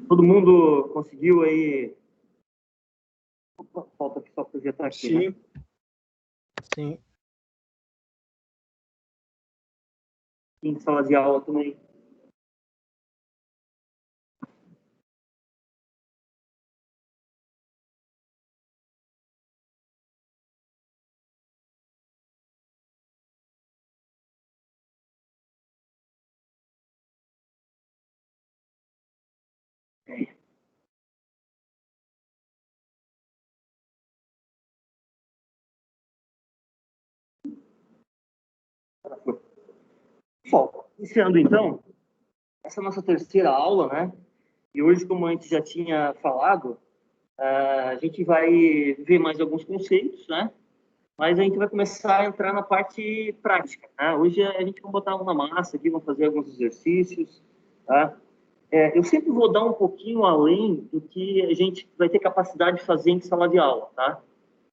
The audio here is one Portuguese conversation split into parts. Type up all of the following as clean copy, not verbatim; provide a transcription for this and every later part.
Todo mundo conseguiu aí... Opa, falta aqui só projetar aqui, Sim. né? Sim. Em sala de aula também. Bom, iniciando então, essa é a nossa terceira aula, né? E hoje, como a gente já tinha falado, a gente vai ver mais alguns conceitos, né? Mas a gente vai começar a entrar na parte prática, né? Hoje a gente vai botar uma massa aqui, vamos fazer alguns exercícios, tá? Eu sempre vou dar um pouquinho além do que a gente vai ter capacidade de fazer em sala de aula, tá?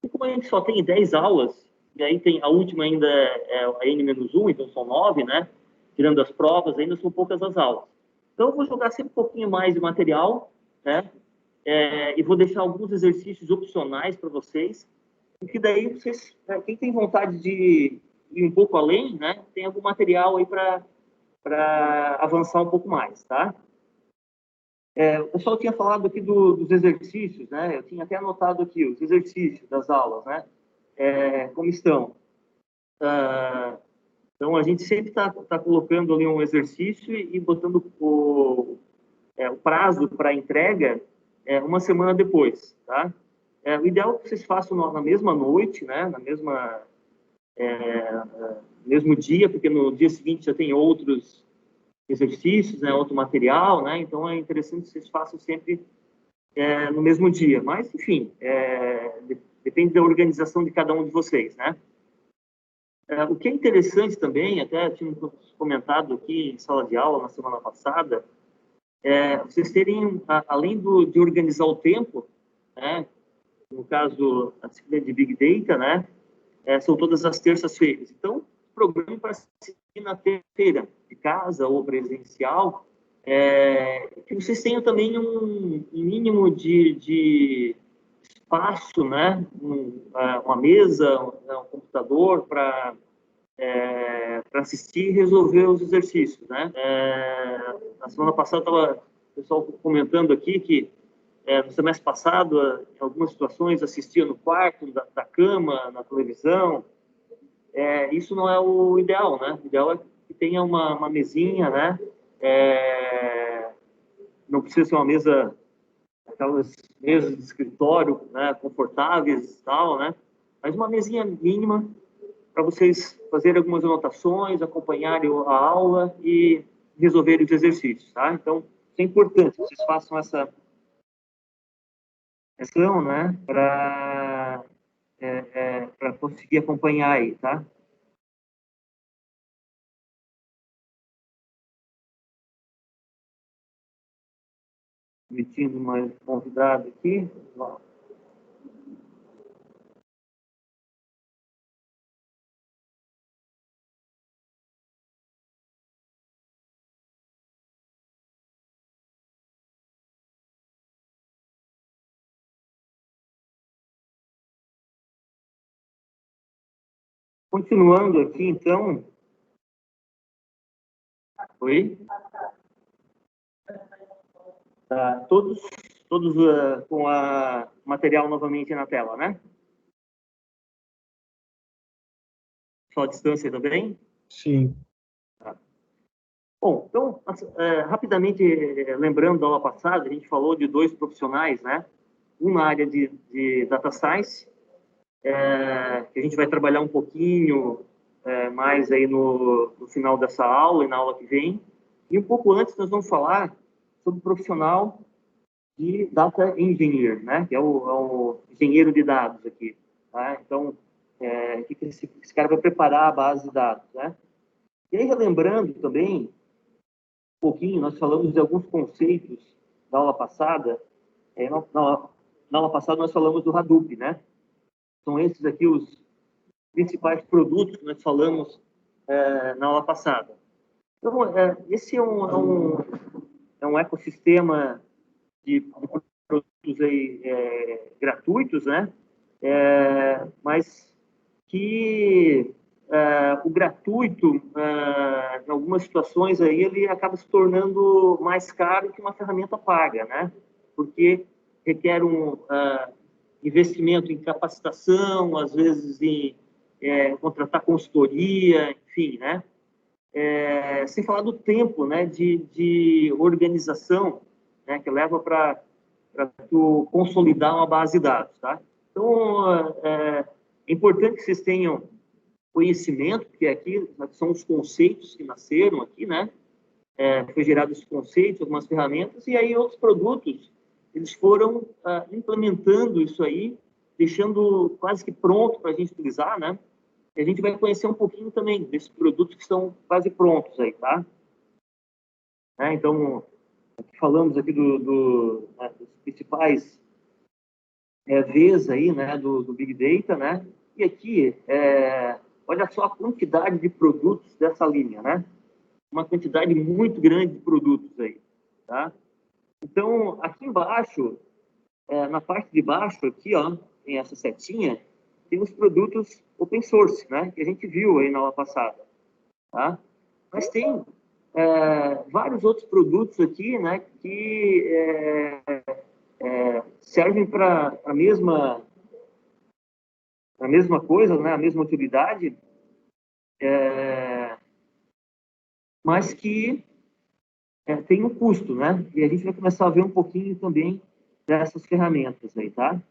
E como a gente só tem 10 aulas, e aí tem a última ainda é a N-1, então são 9, né? Tirando as provas, ainda são poucas as aulas. Então eu vou jogar sempre um pouquinho mais de material, né? E vou deixar alguns exercícios opcionais para vocês, e que daí vocês, quem tem vontade de ir um pouco além, né? Tem algum material aí para avançar um pouco mais, tá? O pessoal tinha falado aqui dos exercícios, né? Eu tinha até anotado aqui os exercícios das aulas, né? Como estão. Então, a gente sempre tá colocando ali um exercício e botando o prazo para entrega uma semana depois, tá? O ideal é que vocês façam na mesma noite, né? Mesmo dia, porque no dia seguinte já tem outros exercícios, né? Outro material, né? Então, é interessante que vocês façam sempre no mesmo dia. Mas, enfim, depende da organização de cada um de vocês, né? O que é interessante também, até tínhamos comentado aqui em sala de aula na semana passada, vocês terem, além de organizar o tempo, né? No caso, a disciplina de Big Data, né? São todas as terças-feiras. Então, programa para seguir na terça-feira, de casa ou presencial, que vocês tenham também um mínimo de espaço, né? Uma mesa, um computador para assistir e resolver os exercícios, né? Na semana passada estava o pessoal comentando aqui que no semestre passado, em algumas situações, assistia no quarto, da cama, na televisão. Isso não é o ideal, né? O ideal é que tenha uma mesinha, né? Não precisa ser uma mesa, aquelas mesas de escritório, né? Confortáveis e tal, né? Mas uma mesinha mínima para vocês fazerem algumas anotações, acompanharem a aula e resolverem os exercícios, tá? Então, é importante que vocês façam essa ação, né? Para conseguir acompanhar aí, tá? Metindo mais convidado aqui. Continuando aqui, então. Oi? Tá, todos com o material novamente na tela, né? Só a distância também? Sim. Tá. Bom, então, rapidamente, lembrando da aula passada, a gente falou de dois profissionais, né? Um na área de Data Science, que a gente vai trabalhar um pouquinho mais aí no final dessa aula e na aula que vem. E um pouco antes, nós vamos falar sobre o profissional de Data Engineer, né? Que é o engenheiro de dados aqui. Tá? Então, que esse cara vai preparar a base de dados, né? E aí, relembrando também, um pouquinho, nós falamos de alguns conceitos da aula passada. Na aula passada, nós falamos do Hadoop, né? São esses aqui os principais produtos que nós falamos na aula passada. Então, esse é um ecossistema de produtos aí, gratuitos, né? Mas que o gratuito, em algumas situações aí, ele acaba se tornando mais caro que uma ferramenta paga, né? Porque requer um investimento em capacitação, às vezes em contratar consultoria, enfim, né? Sem falar do tempo, né, de organização, né, que leva para tu consolidar uma base de dados, tá? Então, é importante que vocês tenham conhecimento, porque aqui são os conceitos que nasceram aqui, né? Foi gerado esses conceitos, algumas ferramentas, e aí outros produtos, eles foram implementando isso aí, deixando quase que pronto para a gente utilizar, né? E a gente vai conhecer um pouquinho também desses produtos que estão quase prontos aí, tá? Então, falamos aqui dos principais Vs aí, né, do Big Data, né? E aqui, olha só a quantidade de produtos dessa linha, né? Uma quantidade muito grande de produtos aí, tá? Então, aqui embaixo, na parte de baixo aqui, ó, tem essa setinha, tem os produtos open source, né? Que a gente viu aí na aula passada, tá? Mas tem vários outros produtos aqui, né? Que servem para a mesma coisa, né? A mesma utilidade, mas que tem um custo, né? E a gente vai começar a ver um pouquinho também dessas ferramentas aí, tá?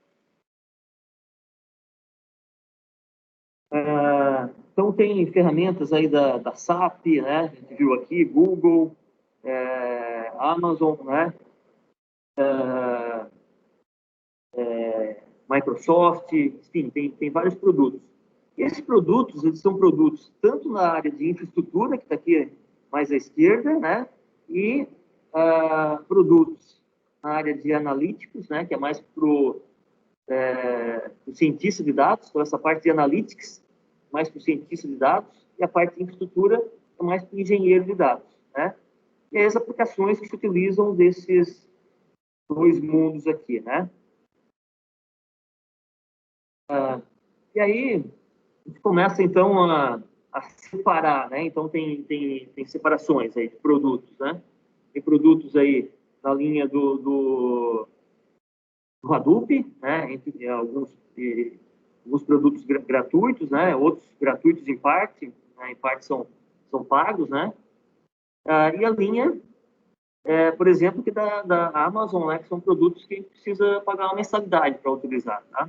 Então, tem ferramentas aí da SAP, né? A gente viu aqui, Google, Amazon, né? Microsoft, enfim, tem vários produtos. E esses produtos, eles são produtos tanto na área de infraestrutura, que está aqui mais à esquerda, né? E produtos na área de analíticos, né? Que é mais para o cientista de dados, então essa parte de analytics, mais para o cientista de dados, e a parte de infraestrutura é mais para o engenheiro de dados, né? E aí as aplicações que se utilizam desses dois mundos aqui, né? E aí, a gente começa, então, a separar, né? Então, tem separações aí de produtos, né? Tem produtos aí na linha do Hadoop, né? Entre alguns produtos gratuitos, né? Outros gratuitos em parte, né? Em parte são pagos, né? E a linha, por exemplo, que da Amazon, né? Que são produtos que precisa pagar uma mensalidade para utilizar, tá?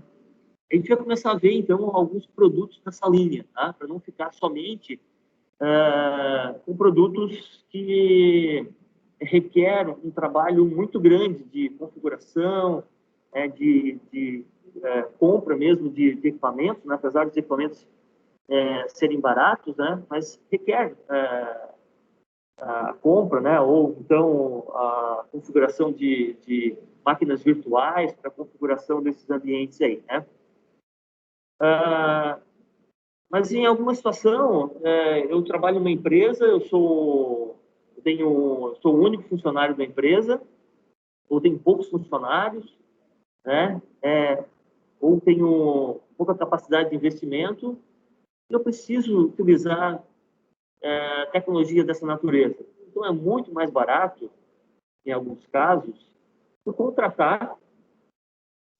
A gente vai começar a ver, então, alguns produtos nessa linha, tá? Para não ficar somente com produtos que requerem um trabalho muito grande de configuração, de compra mesmo de equipamentos, né? Apesar dos equipamentos serem baratos, né? Mas requer a compra, né? Ou então a configuração de máquinas virtuais para a configuração desses ambientes aí, né? Mas em alguma situação, eu trabalho numa empresa, sou o único funcionário da empresa, ou tenho poucos funcionários, né? Ou tenho pouca capacidade de investimento, eu preciso utilizar tecnologia dessa natureza. Então, é muito mais barato, em alguns casos, eu contratar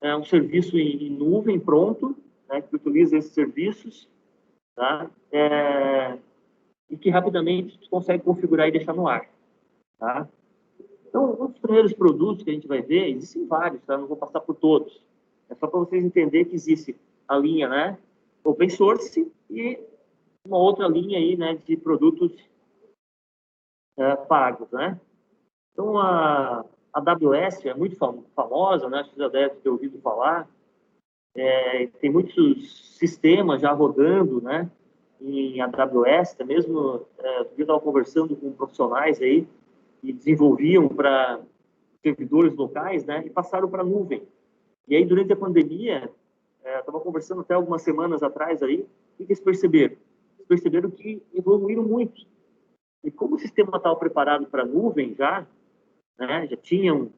um serviço em nuvem pronto, né, que utiliza esses serviços, tá? E que rapidamente você consegue configurar e deixar no ar, tá? Então, um dos primeiros produtos que a gente vai ver, existem vários, tá? Não vou passar por todos. É só para vocês entenderem que existe a linha, né, open source e uma outra linha aí, né, de produtos pagos, né? Então, a AWS é muito famosa, né? Você já deve ter ouvido falar. Tem muitos sistemas já rodando, né? Em AWS, até mesmo, eu estava conversando com profissionais aí que desenvolviam para servidores locais, né? E passaram para a nuvem. E aí, durante a pandemia, eu estava conversando até algumas semanas atrás aí, o que eles perceberam? Eles perceberam que evoluíram muito. E como o sistema estava preparado para a nuvem já, né? Já tinham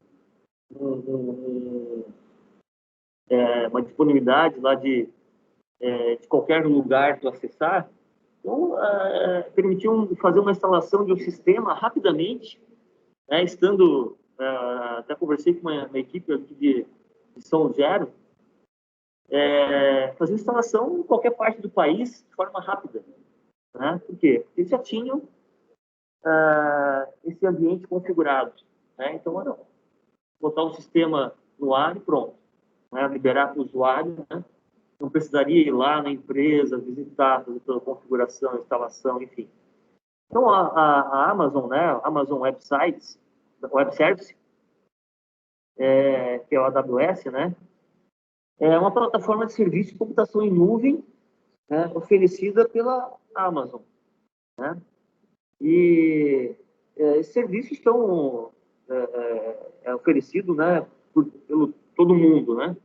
uma disponibilidade lá de qualquer lugar tu acessar. Então, permitiu fazer uma instalação de um sistema rapidamente, né, estando, até conversei com uma equipe aqui de São Gero, fazer instalação em qualquer parte do país de forma rápida. Né? Por quê? Porque eles já tinham esse ambiente configurado. Né? Então, não, botar o sistema no ar e pronto. Né? Liberar para o usuário, né? Não precisaria ir lá na empresa, visitar, fazer toda a configuração, instalação, enfim. Então, a Amazon, né? Amazon Web Service, que é o AWS, né? É uma plataforma de serviço de computação em nuvem, né? Oferecida pela Amazon, né? E esses serviços estão oferecidos, né? Pelo todo mundo, né?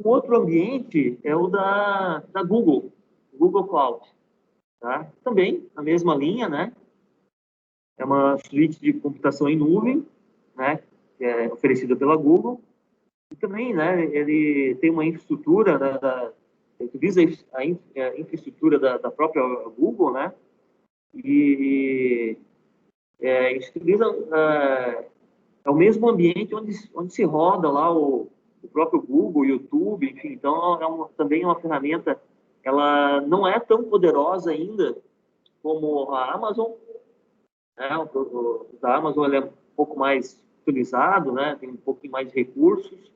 Um outro ambiente é o da Google Cloud, tá? Também a mesma linha, né? É uma suíte de computação em nuvem, né? Que é oferecida pela Google. E também, né? Ele tem uma infraestrutura ele utiliza a infraestrutura da própria Google, né? E isso utiliza é o mesmo ambiente onde se roda lá o próprio Google, YouTube, enfim. Então, também é uma ferramenta, ela não é tão poderosa ainda como a Amazon, né? O da Amazon ele é um pouco mais utilizado, né? Tem um pouquinho mais de recursos,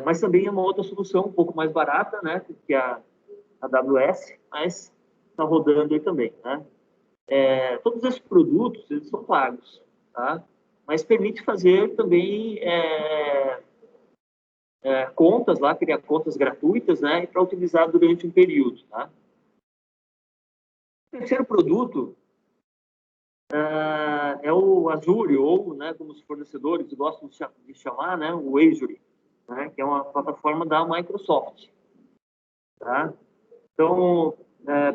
mas também é uma outra solução um pouco mais barata, né? Que a AWS, mas está rodando aí também, né? Todos esses produtos, eles são pagos, tá? Mas permite fazer também contas lá, criar contas gratuitas, né? Para utilizar durante um período, tá? O terceiro produto é o Azure, ou, né, como os fornecedores gostam de chamar, né, o Azure, né, que é uma plataforma da Microsoft, tá? Então,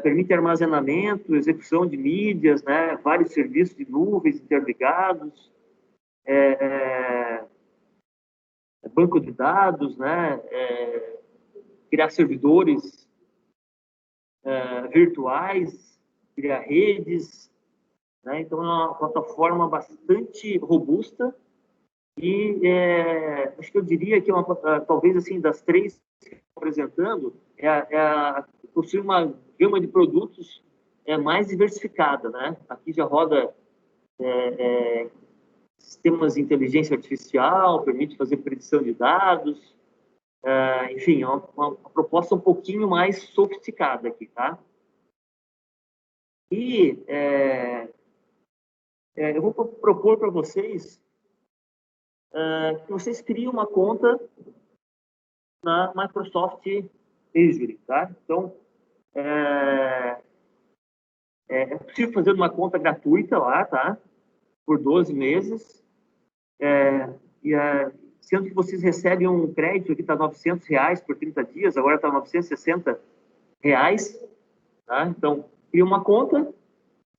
permite armazenamento, execução de mídias, né, vários serviços de nuvens interligados, banco de dados, né, criar servidores virtuais, criar redes, né? Então, é uma plataforma bastante robusta e acho que eu diria que talvez assim das três que estou apresentando possui uma gama de produtos mais diversificada, né? Aqui já roda sistemas de inteligência artificial, permite fazer predição de dados, enfim, é uma proposta um pouquinho mais sofisticada aqui, tá? E eu vou propor para vocês que vocês criem uma conta na Microsoft Azure, tá? Então, é possível fazer uma conta gratuita lá, tá? Por 12 meses. Sendo que vocês recebem um crédito que está R$ 900 por 30 dias, agora está R$ 960, tá? Então, cria uma conta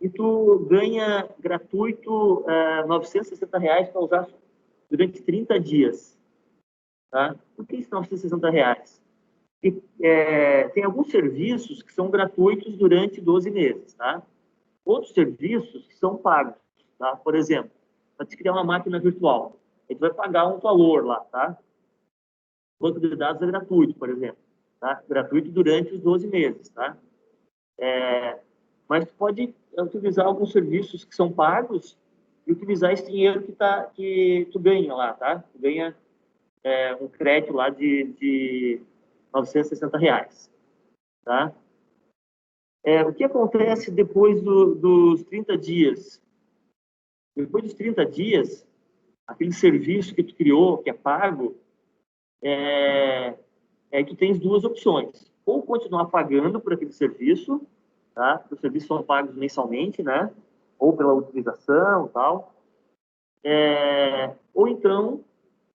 e tu ganha gratuito R$ 960 para usar durante 30 dias, tá? Por que isso R$ 960? E, tem alguns serviços que são gratuitos durante 12 meses, tá? Outros serviços que são pagos, tá? Por exemplo, para te criar uma máquina virtual, a gente vai pagar um valor lá, tá? O banco de dados é gratuito, por exemplo, tá? Gratuito durante os 12 meses, tá? Mas tu pode utilizar alguns serviços que são pagos e utilizar esse dinheiro que tu ganha lá, tá? Tu ganha um crédito lá de R$ 960, tá? O que acontece depois dos 30 dias? Depois dos 30 dias, aquele serviço que tu criou, que é pago, tu tens duas opções. Ou continuar pagando por aquele serviço, tá? Os serviços são pagos mensalmente, né? Ou pela utilização e tal. Ou então,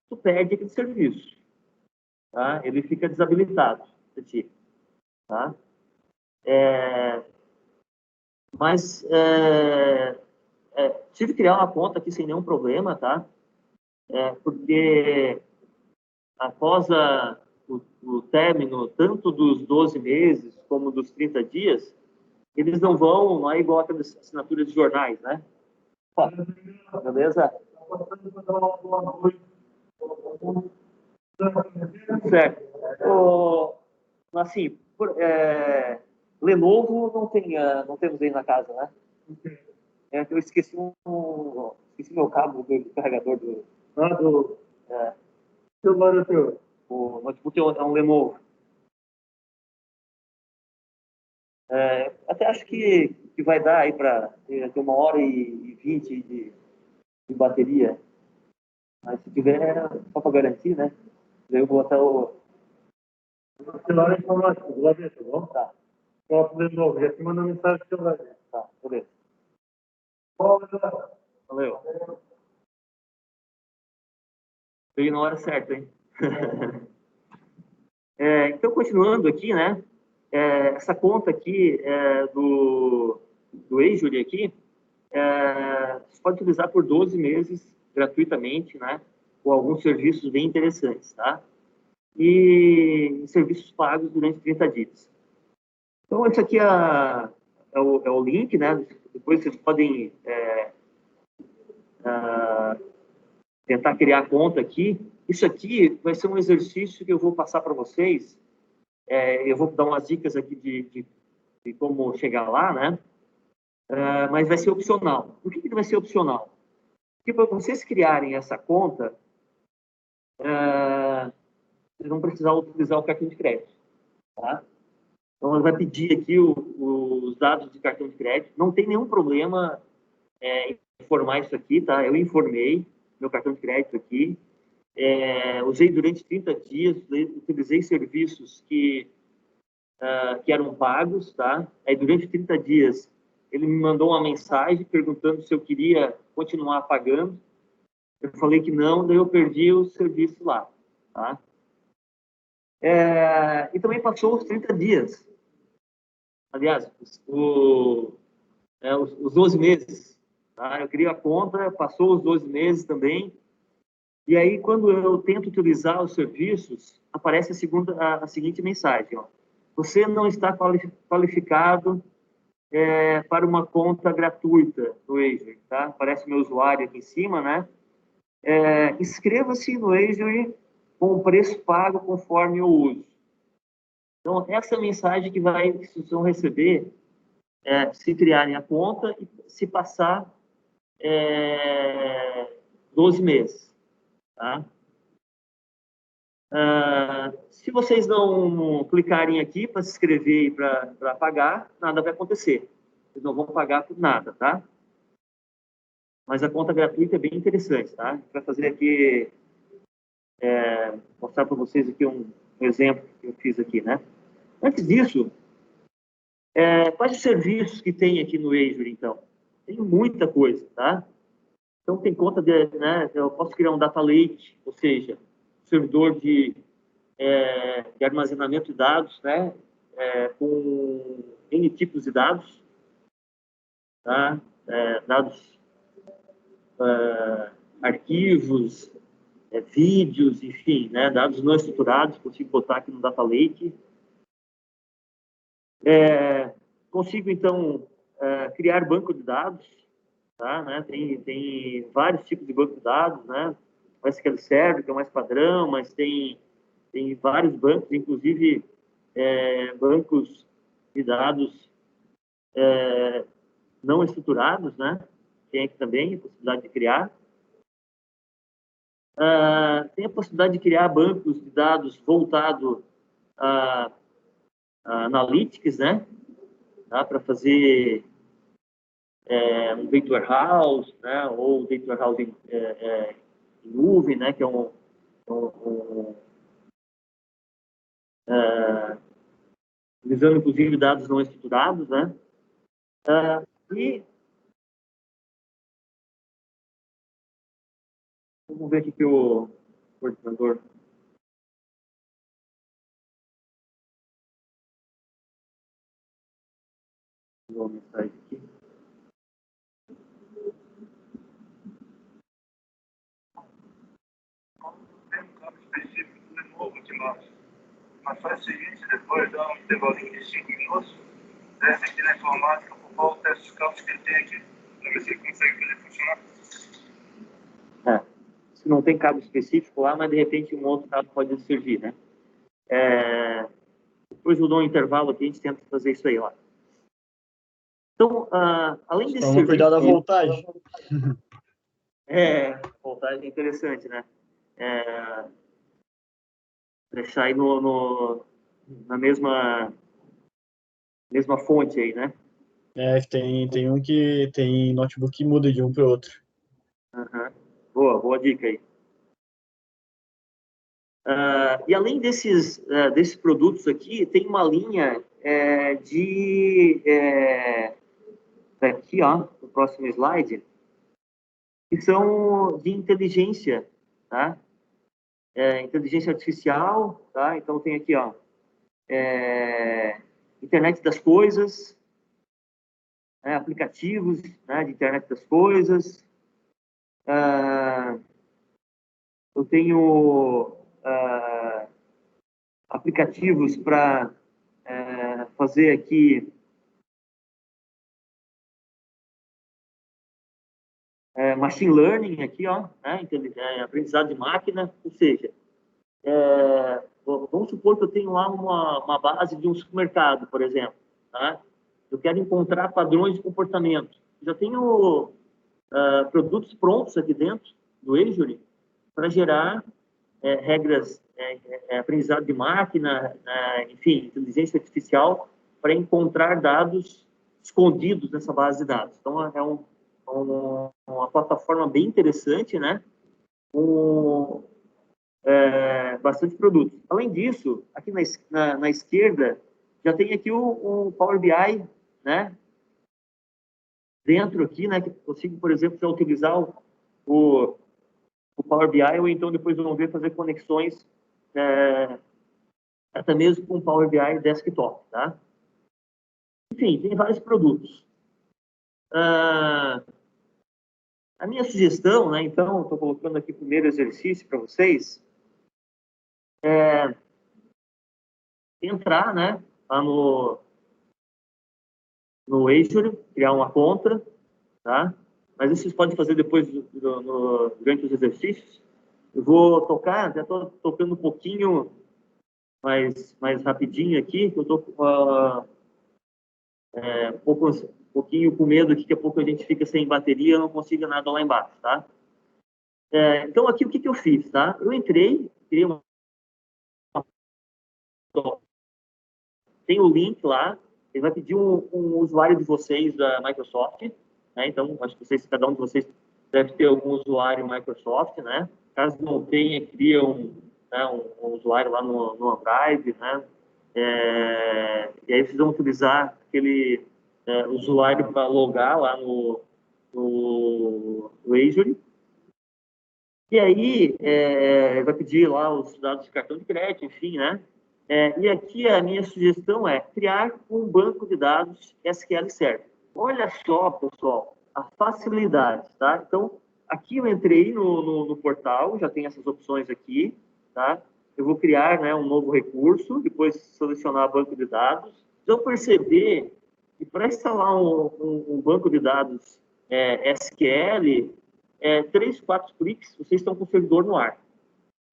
tu perde aquele serviço, tá? Ele fica desabilitado para ti, tá? Mas tive que criar uma conta aqui sem nenhum problema, tá? Porque após o término tanto dos 12 meses como dos 30 dias, eles não é igual aquelas assinaturas de jornais, né? Ó, beleza? Certo. Assim, Lenovo não tem, não temos aí na casa, né? Eu esqueci meu cabo do carregador do. É, o notebook é um Lenovo. Até acho que vai dar aí para ter 1h20 de bateria. Mas se tiver, só para garantir, né? Daí eu vou até o. Celular informático, vou lá ver, tá bom? Tá. Próximo de novo, já te manda mensagem que eu vou ver. Tá, beleza. Valeu. Veio na hora certa, hein? Então, continuando aqui, né? Essa conta aqui do Azure aqui, você pode utilizar por 12 meses gratuitamente, né? Com alguns serviços bem interessantes, tá? E serviços pagos durante 30 dias. Então, esse aqui é o link, né? Depois vocês podem tentar criar a conta aqui. Isso aqui vai ser um exercício que eu vou passar para vocês. Eu vou dar umas dicas aqui de como chegar lá, né? Mas vai ser opcional. Por que vai ser opcional? Porque para vocês criarem essa conta, vocês vão precisar utilizar o cartão de crédito, tá? Então, ele vai pedir aqui os dados de cartão de crédito. Não tem nenhum problema informar isso aqui, tá? Eu informei meu cartão de crédito aqui. Usei durante 30 dias, utilizei serviços que eram pagos, tá? Aí, durante 30 dias, ele me mandou uma mensagem perguntando se eu queria continuar pagando. Eu falei que não, daí eu perdi o serviço lá, tá? E também passou os 30 dias. Aliás, os 12 meses. Tá? Eu criei a conta, passou os 12 meses também. E aí, quando eu tento utilizar os serviços, aparece a seguinte mensagem. Ó. Você não está qualificado para uma conta gratuita no Azure. Tá? Aparece o meu usuário aqui em cima, né? Inscreva-se no Azure com o preço pago conforme o uso. Então, essa é a mensagem que vocês vão receber se criarem a conta e se passar 12 meses. Tá? Se vocês não clicarem aqui para se inscrever e para pagar, nada vai acontecer. Vocês não vão pagar por nada, tá? Mas a conta gratuita é bem interessante, tá? A gente vai fazer aqui, mostrar para vocês aqui um exemplo que eu fiz aqui, né? Antes disso, quais os serviços que tem aqui no Azure, então? Tem muita coisa, tá? Então, tem conta né, eu posso criar um data lake, ou seja, servidor de armazenamento de dados, né, com N tipos de dados, tá? Dados, arquivos, vídeos, enfim, né, dados não estruturados, consigo botar aqui no data lake. Consigo, então, criar banco de dados, tá? Né? Tem vários tipos de banco de dados, né? O SQL Server, que é o mais padrão, mas tem vários bancos, inclusive bancos de dados não estruturados, né? Tem aqui também a possibilidade de criar. Tem a possibilidade de criar bancos de dados voltado a analytics, né? Tá? Para fazer um data warehouse, né? Ou data warehouse em nuvem, né? Que é utilizando, inclusive, dados não estruturados, né? E vamos ver aqui que o coordenador Vou uma mensagem aqui. Tem um campo específico de novo aqui embaixo. Mas faz o seguinte, depois dá um intervalinho de 5 minutos, desce aqui na informática, por qual o teste de campos que ele tem aqui, para ver se ele consegue fazer funcionar. Se não tem cabo específico lá, mas de repente um outro cabo pode servir, né? Depois eu dou um intervalo aqui, a gente tenta fazer isso aí lá. Então, além desse Toma cuidado da voltagem. Voltagem é interessante, né? Deixar aí na mesma fonte aí, né? Tem um que tem notebook que muda de um para o outro. Uhum. Boa dica aí. E além desses produtos aqui, tem uma linha aqui, ó, no próximo slide, que são de inteligência, tá? Inteligência artificial, tá? Então tem aqui, ó, internet das coisas, aplicativos, né, de internet das coisas. Eu tenho aplicativos para fazer aqui machine learning aqui, ó, né, aprendizado de máquina, ou seja, vamos supor que eu tenho lá uma base de um supermercado, por exemplo, tá? Eu quero encontrar padrões de comportamento. Já tenho produtos prontos aqui dentro do Azure para gerar regras, aprendizado de máquina, enfim, inteligência artificial, para encontrar dados escondidos nessa base de dados. Então, uma plataforma bem interessante, né? Com bastante produto. Além disso, aqui na esquerda, já tem aqui o Power BI, né? Dentro aqui, né? Que eu consigo, por exemplo, já utilizar o Power BI, ou então depois vão ver fazer conexões até mesmo com o Power BI desktop, tá? Enfim, tem vários produtos. A minha sugestão, né? Então, estou colocando aqui o primeiro exercício para vocês, entrar, né? Lá no Azure, criar uma conta, tá? Mas isso vocês podem fazer depois durante os exercícios. Eu vou tocar, já estou tocando um pouquinho mais rapidinho aqui, que eu estou um pouquinho com medo que daqui a pouco a gente fica sem bateria, eu não consiga nada lá embaixo, tá? Então, aqui o que eu fiz, tá? Eu entrei, criei uma... Tem o link lá, ele vai pedir um usuário de vocês da Microsoft, né? Então, acho que cada um de vocês deve ter algum usuário Microsoft, né? Caso não tenha, cria um usuário lá no OneDrive, né? E aí vocês vão utilizar aquele usuário para logar lá no Azure. E aí vai pedir lá os dados de cartão de crédito, enfim, né? E aqui a minha sugestão é criar um banco de dados SQL Server. Olha só, pessoal, a facilidade, tá? Então, aqui eu entrei no portal, já tem essas opções aqui, tá? Eu vou criar, né, um novo recurso, depois selecionar banco de dados. Se eu perceber que para instalar um banco de dados SQL, 3, 4 cliques, vocês estão com o servidor no ar.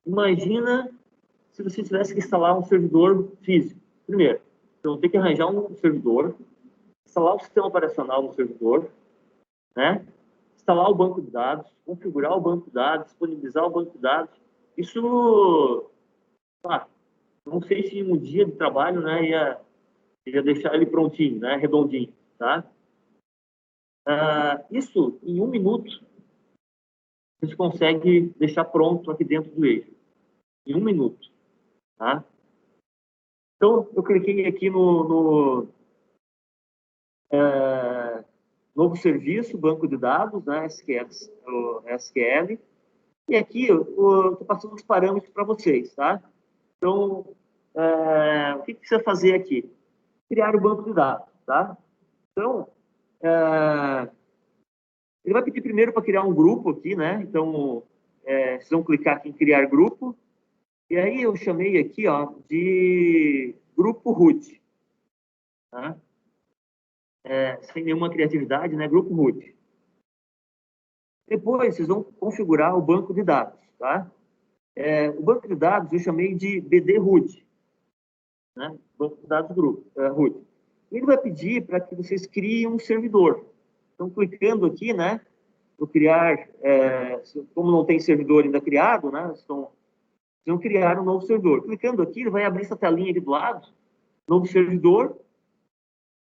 Imagina se você tivesse que instalar um servidor físico. Primeiro, você vai ter que arranjar um servidor, instalar o sistema operacional no servidor, né? Instalar o banco de dados, configurar o banco de dados, disponibilizar o banco de dados. Isso, não sei se um dia de trabalho, né, ia deixar ele prontinho, né, redondinho, tá? Isso, em 1 minuto, a gente consegue deixar pronto aqui dentro do Azure. Em 1 minuto, tá? Então, eu cliquei aqui no novo serviço, banco de dados, né, SQL, e aqui eu estou passando os parâmetros para vocês, tá? Então, o que precisa fazer aqui? Criar o banco de dados, tá? Então, ele vai pedir primeiro para criar um grupo aqui, né? Então, vocês vão clicar aqui em criar grupo. E aí eu chamei aqui, ó, de grupo root. Tá? Sem nenhuma criatividade, né? Grupo root. Depois, vocês vão configurar o banco de dados, tá? O banco de dados eu chamei de BD root, né? Banco de dados grupo, root. Ele vai pedir para que vocês criem um servidor. Então, clicando aqui, né? Vou criar, como não tem servidor ainda criado, né? Vão criar um novo servidor. Clicando aqui, ele vai abrir essa telinha aqui do lado, novo servidor.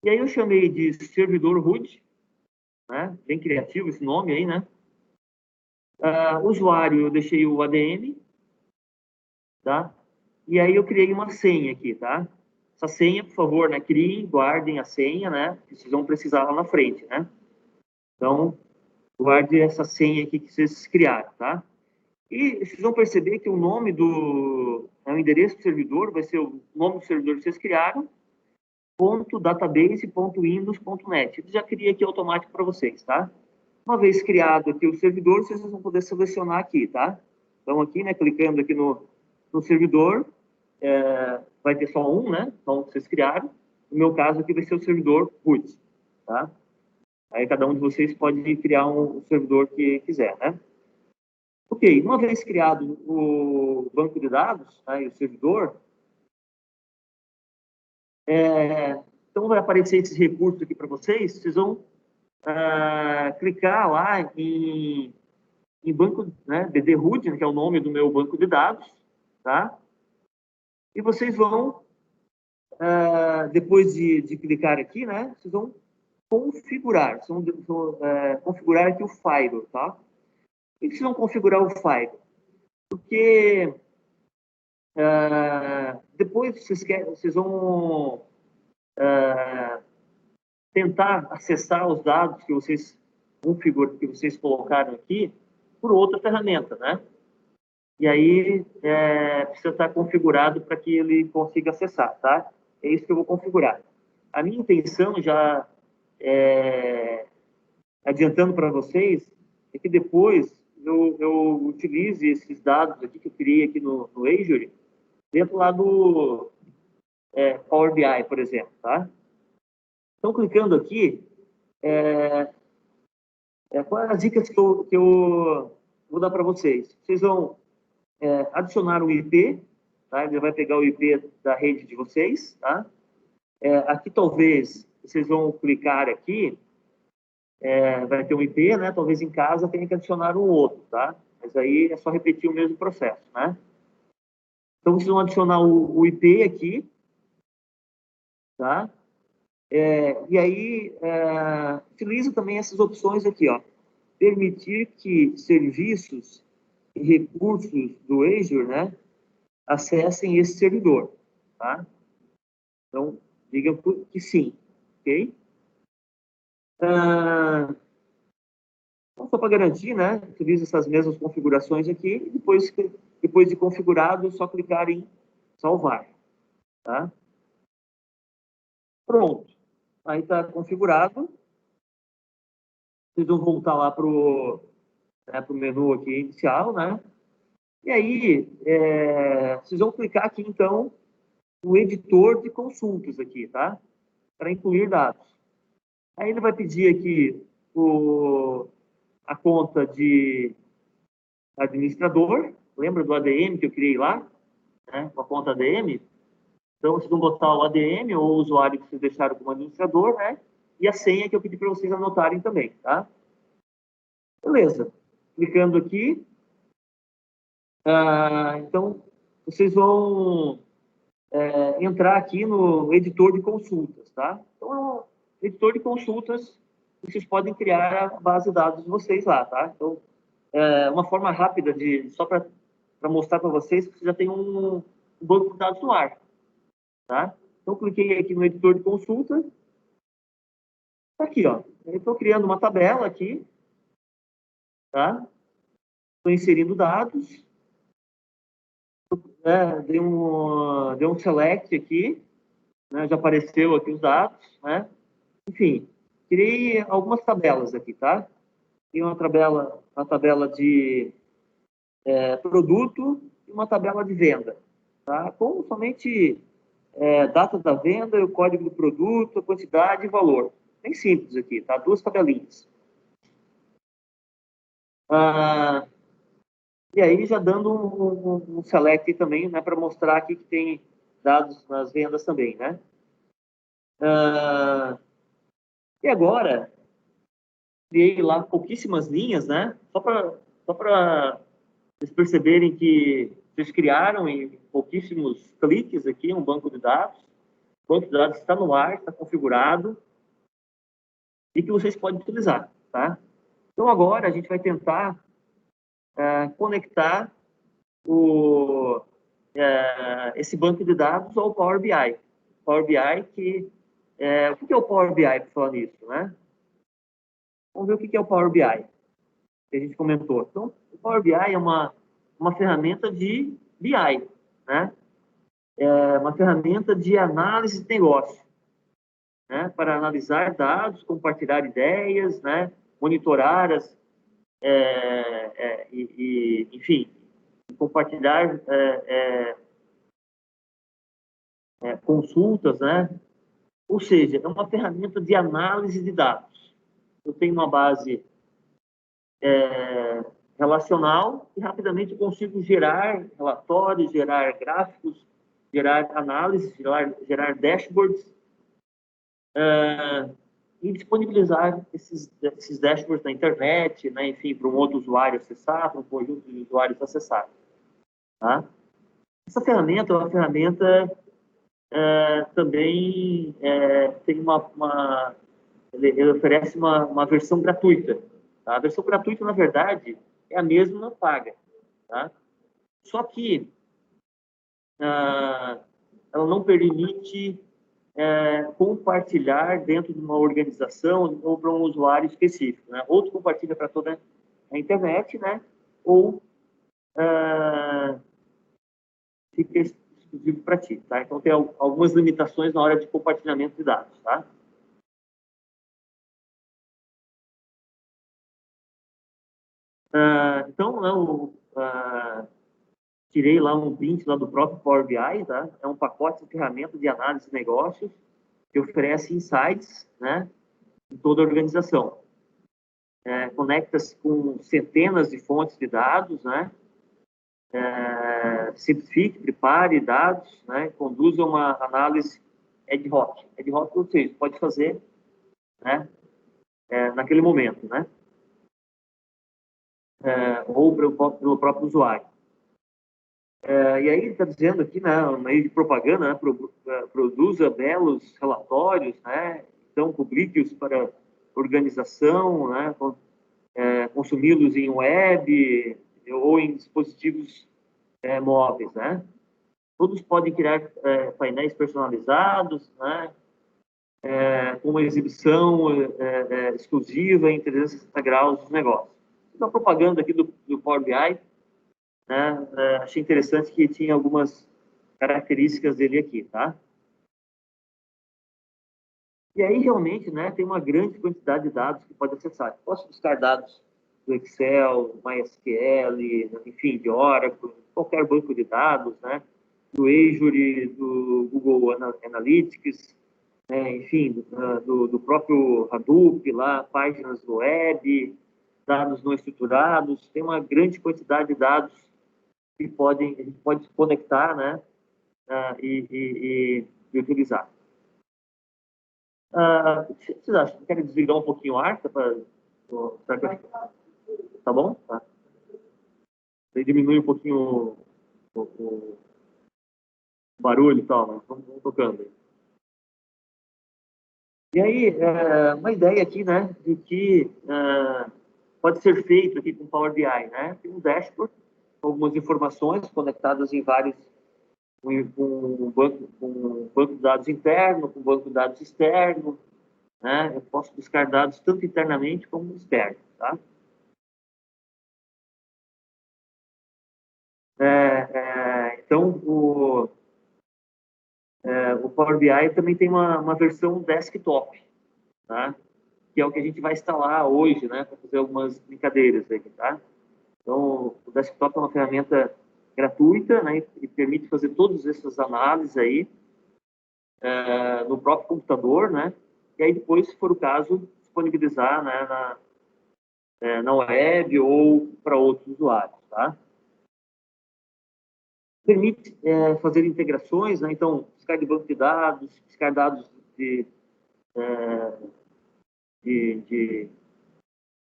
E aí eu chamei de servidor root, né? Bem criativo esse nome aí, né? Usuário, eu deixei o ADM, tá? E aí eu criei uma senha aqui, tá? Essa senha, por favor, né? Criem, guardem a senha, né? Vocês vão precisar lá na frente, né? Então, guarde essa senha aqui que vocês criaram, tá? E vocês vão perceber que o nome o endereço do servidor vai ser o nome do servidor que vocês criaram, .database.windows.net. Eu já criei aqui automático para vocês, tá? Uma vez criado aqui o servidor, vocês vão poder selecionar aqui, tá? Então, aqui, né, clicando aqui no servidor, vai ter só um, né? Então, vocês criaram. No meu caso, aqui vai ser o servidor root, tá? Aí, cada um de vocês pode criar um servidor que quiser, né? Ok, uma vez criado o banco de dados, tá, e o servidor, então vai aparecer esses recursos aqui para vocês, vocês vão clicar lá em banco, né, BD root, que é o nome do meu banco de dados, tá? E vocês vão, depois de clicar aqui, né, vocês vão configurar, configurar aqui o Firewall, tá? Por que vocês vão configurar o Firewall? Porque depois vocês vão tentar acessar os dados que vocês colocaram aqui por outra ferramenta, né? E aí precisa estar configurado para que ele consiga acessar, tá? É isso que eu vou configurar. A minha intenção, já adiantando para vocês, é que depois eu utilize esses dados aqui que eu criei aqui no Azure dentro lá do Power BI, por exemplo, tá? Então, clicando aqui, quais as dicas que eu vou dar para vocês? Vocês vão adicionar um IP, tá? Ele vai pegar o IP da rede de vocês, tá? Aqui, talvez, vocês vão clicar aqui, vai ter um IP, né? Talvez em casa tenha que adicionar um outro, tá? Mas aí é só repetir o mesmo processo, né? Então, vocês vão adicionar o IP aqui, tá? E aí, utiliza também essas opções aqui, ó. Permitir que serviços e recursos do Azure, né, acessem esse servidor, tá? Então, diga que sim, ok? Então, só para garantir, né, utiliza essas mesmas configurações aqui e depois de configurado, é só clicar em salvar, tá? Pronto. Aí está configurado. Vocês vão voltar lá para o menu aqui inicial, né? E aí, vocês vão clicar aqui, então, no editor de consultas aqui, tá? Para incluir dados. Aí ele vai pedir aqui a conta de administrador. Lembra do ADM que eu criei lá? Né? Com a conta ADM. Então, vocês vão botar o ADM ou o usuário que vocês deixaram como administrador, né? E a senha que eu pedi para vocês anotarem também, tá? Beleza. Clicando aqui. Então, vocês vão entrar aqui no editor de consultas, tá? Então, editor de consultas, vocês podem criar a base de dados de vocês lá, tá? Então, uma forma rápida só para mostrar para vocês que você já tem um banco de dados no ar, tá? Então, cliquei aqui no editor de consulta. Tá aqui, ó. Eu estou criando uma tabela aqui, tá? Estou inserindo dados. Deu um select aqui, né? Já apareceu aqui os dados, né? Enfim, criei algumas tabelas aqui, tá? Tem uma tabela de produto e uma tabela de venda, tá? Com somente data da venda, o código do produto, a quantidade e valor. Bem simples aqui, tá? Duas tabelinhas. E aí já dando um select também, né, para mostrar aqui que tem dados nas vendas também, né? E agora, criei lá pouquíssimas linhas, né? Só para vocês perceberem que vocês criaram em pouquíssimos cliques aqui um banco de dados. O banco de dados está no ar, está configurado e que vocês podem utilizar, tá? Então agora a gente vai tentar conectar esse banco de dados ao Power BI. Power BI o que é o Power BI, por falar nisso, né? Vamos ver o que é o Power BI, que a gente comentou. Então, o Power BI é uma ferramenta de BI, né? É uma ferramenta de análise de negócio, né? Para analisar dados, compartilhar ideias, né? Monitorar enfim, compartilhar consultas, né? Ou seja, é uma ferramenta de análise de dados. Eu tenho uma base relacional e rapidamente consigo gerar relatórios, gerar gráficos, gerar análises, gerar dashboards e disponibilizar esses dashboards na internet, né? Enfim, para um outro usuário acessar, para um conjunto de usuários acessar. Tá? Essa ferramenta é uma ferramenta também tem ele oferece uma versão gratuita. Tá? A versão gratuita, na verdade, é a mesma paga. Tá? Só que ela não permite compartilhar dentro de uma organização ou para um usuário específico. Né? Ou tu compartilha para toda a internet, né? Ou fica exclusivo para ti. Tá? Então, tem algumas limitações na hora de compartilhamento de dados. Tá? Então, tirei lá um print lá do próprio Power BI, tá? É um pacote de ferramenta de análise de negócios que oferece insights, né, em toda a organização. Conecta-se com centenas de fontes de dados, né? Simplifique, prepare dados, né? Conduza uma análise ad hoc. Ad hoc, ou seja, pode fazer, né? Naquele momento, né? Ou pelo próprio usuário. E aí está dizendo aqui, né, no meio de propaganda, né, produza belos relatórios, né, então publique-os para organização, né, consumi-los em web ou em dispositivos móveis, né. Todos podem criar painéis personalizados, né, com uma exibição exclusiva em 360 graus dos negócios. Então, a propaganda aqui do Power BI, né? Achei interessante que tinha algumas características dele aqui, tá? E aí, realmente, né, tem uma grande quantidade de dados que pode acessar. Posso buscar dados do Excel, MySQL, enfim, de Oracle, qualquer banco de dados, né? Do Azure, do Google Analytics, né? Enfim, do próprio Hadoop, lá, páginas web, dados não estruturados. Tem uma grande quantidade de dados que a gente pode se conectar, né, e utilizar. O que vocês acham? Querem desligar um pouquinho o ar? Tá bom? Tá. Aí diminui um pouquinho o barulho e tal, mas vamos tocando. E aí, uma ideia aqui, né, de que pode ser feito aqui com Power BI, né? Tem um dashboard com algumas informações conectadas em vários com um banco de dados interno, com um banco de dados externo, né? Eu posso buscar dados tanto internamente como externo, tá? Então, o Power BI também tem uma versão desktop, tá? que é o que a gente vai instalar hoje, né, para fazer algumas brincadeiras aí, tá? Então, o desktop é uma ferramenta gratuita, né, e permite fazer todas essas análises aí no próprio computador, né? E aí depois, se for o caso, disponibilizar, né, na web ou para outros usuários, tá? Permite fazer integrações, né? Então, buscar de banco de dados, buscar dados de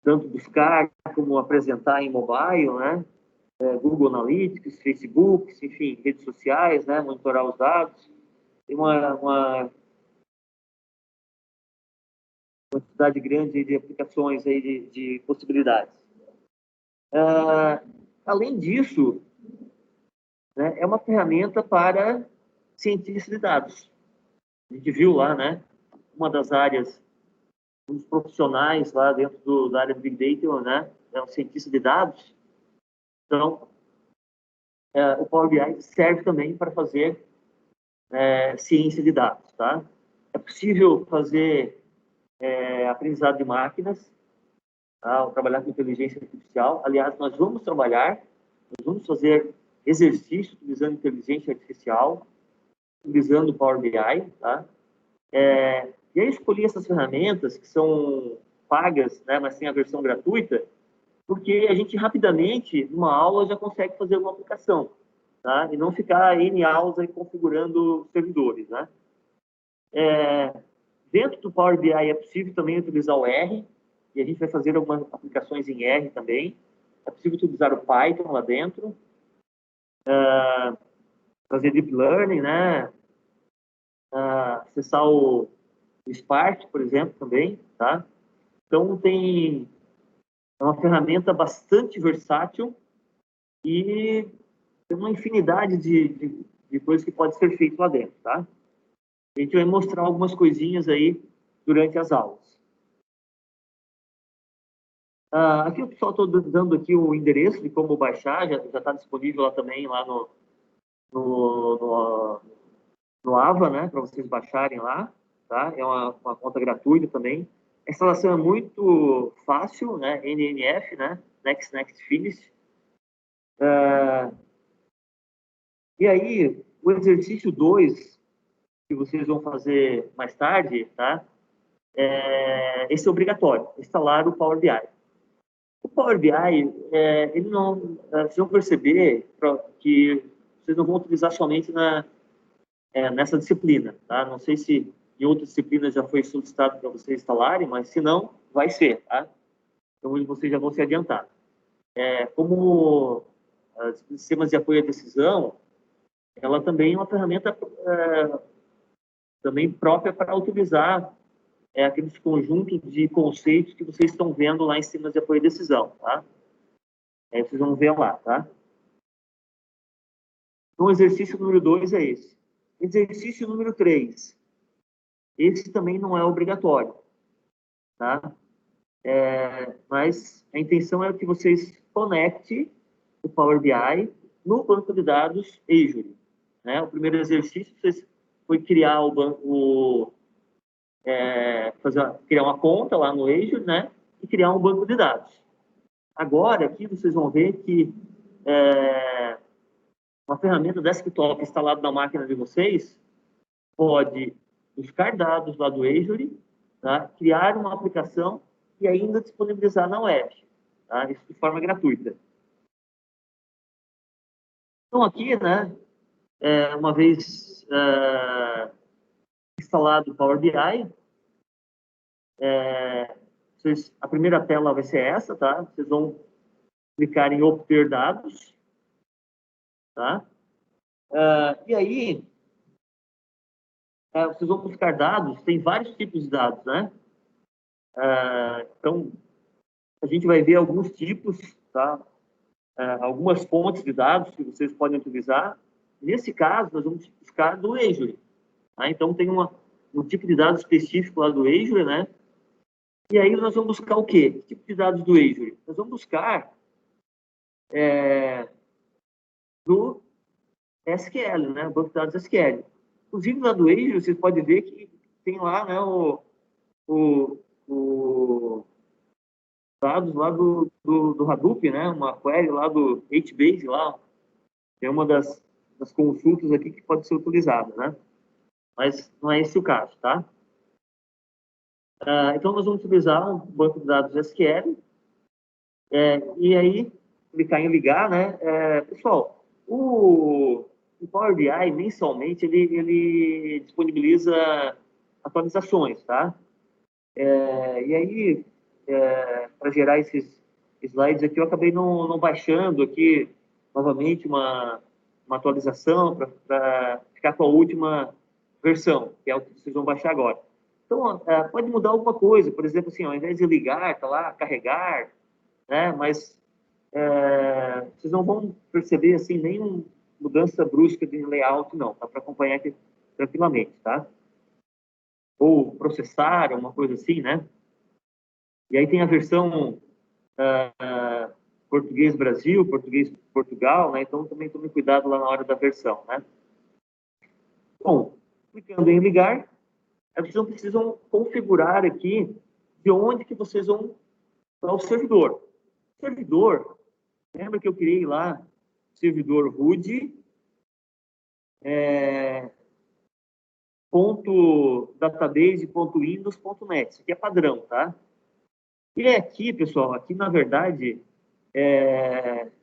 tanto buscar como apresentar em mobile, né? Google Analytics, Facebook, enfim, redes sociais, né? Monitorar os dados. Tem uma quantidade grande de aplicações aí de possibilidades. Além disso, né, é uma ferramenta para cientistas de dados. A gente viu lá, né? Uma das áreas, um dos profissionais lá dentro da área de Big Data, né? É um cientista de dados. Então, o Power BI serve também para fazer ciência de dados, tá? É possível fazer aprendizado de máquinas, tá? Trabalhar com inteligência artificial. Aliás, nós vamos fazer exercício utilizando inteligência artificial, utilizando o Power BI, tá? E aí escolhi essas ferramentas que são pagas, né, mas tem a versão gratuita, porque a gente rapidamente, numa aula, já consegue fazer uma aplicação, tá? E não ficar em aulas aí configurando servidores, né? Dentro do Power BI é possível também utilizar o R, e a gente vai fazer algumas aplicações em R também. É possível utilizar o Python lá dentro, fazer Deep Learning, né? Acessar o Spark, por exemplo, também, tá? Então, é uma ferramenta bastante versátil e tem uma infinidade de coisas que pode ser feito lá dentro, tá? A gente vai mostrar algumas coisinhas aí durante as aulas. Aqui eu só estou dando aqui o endereço de como baixar, já está disponível lá também, lá no Ava, né, para vocês baixarem lá, tá? É uma conta gratuita também. A instalação é muito fácil, né? NNF, né? Next Finish. E aí, o exercício 2, que vocês vão fazer mais tarde, tá? Esse é obrigatório, instalar o Power BI. O Power BI, ele não, vocês vão perceber que vocês não vão utilizar somente nessa disciplina, tá? Não sei se em outras disciplinas já foi solicitado para vocês instalarem, mas se não, vai ser, tá? Então, vocês já vão se adiantar. Como sistemas de apoio à decisão, ela também é uma ferramenta também própria para utilizar aqueles conjuntos de conceitos que vocês estão vendo lá em sistemas de apoio à decisão, tá? Aí vocês vão ver lá, tá? Então, o exercício número 2 é esse. Exercício número 3. Esse também não é obrigatório, tá? Mas a intenção é que vocês conectem o Power BI no banco de dados Azure, né? O primeiro exercício foi criar criar uma conta lá no Azure, né? E criar um banco de dados. Agora, aqui vocês vão ver que uma ferramenta desktop instalada na máquina de vocês pode buscar dados lá do Azure, tá? Criar uma aplicação e ainda disponibilizar na web, tá? Isso de forma gratuita. Então, aqui, né, uma vez instalado o Power BI, a primeira tela vai ser essa, tá? Vocês vão clicar em obter dados, tá? E aí, vocês vão buscar dados, tem vários tipos de dados, né? Então, a gente vai ver alguns tipos, tá? Algumas fontes de dados que vocês podem utilizar. Nesse caso, nós vamos buscar do Azure, tá? Então, tem um tipo de dados específico lá do Azure, né? E aí nós vamos buscar o quê? Que tipo de dados do Azure? Nós vamos buscar do SQL, né? Banco de dados SQL. Inclusive, lá do Azure, vocês podem ver que tem lá, né, o dados lá do Hadoop, né? Uma query lá do HBase, lá, é uma das consultas aqui que pode ser utilizada, né? Mas não é esse o caso, tá? Então, nós vamos utilizar um banco de dados SQL, e aí, clicar em ligar, né? Pessoal, o Power BI, mensalmente, ele disponibiliza atualizações, tá? E aí, para gerar esses slides aqui, eu acabei não baixando aqui novamente uma atualização para ficar com a última versão, que é o que vocês vão baixar agora. Então, pode mudar alguma coisa, por exemplo, assim, ao invés de ligar, tá lá, carregar, né? Mas vocês não vão perceber, assim, nenhuma mudança brusca de layout, não, tá? Para acompanhar aqui tranquilamente, tá? Ou processar, uma coisa assim, né? E aí tem a versão português Brasil, português Portugal, né? Então também tome cuidado lá na hora da versão, né? Bom, clicando em ligar, vocês não precisam configurar aqui de onde que vocês vão para o servidor. O servidor, lembra que eu criei lá servidor root, .database.windows.net. Isso aqui é padrão, tá? E aqui, pessoal, aqui na verdade,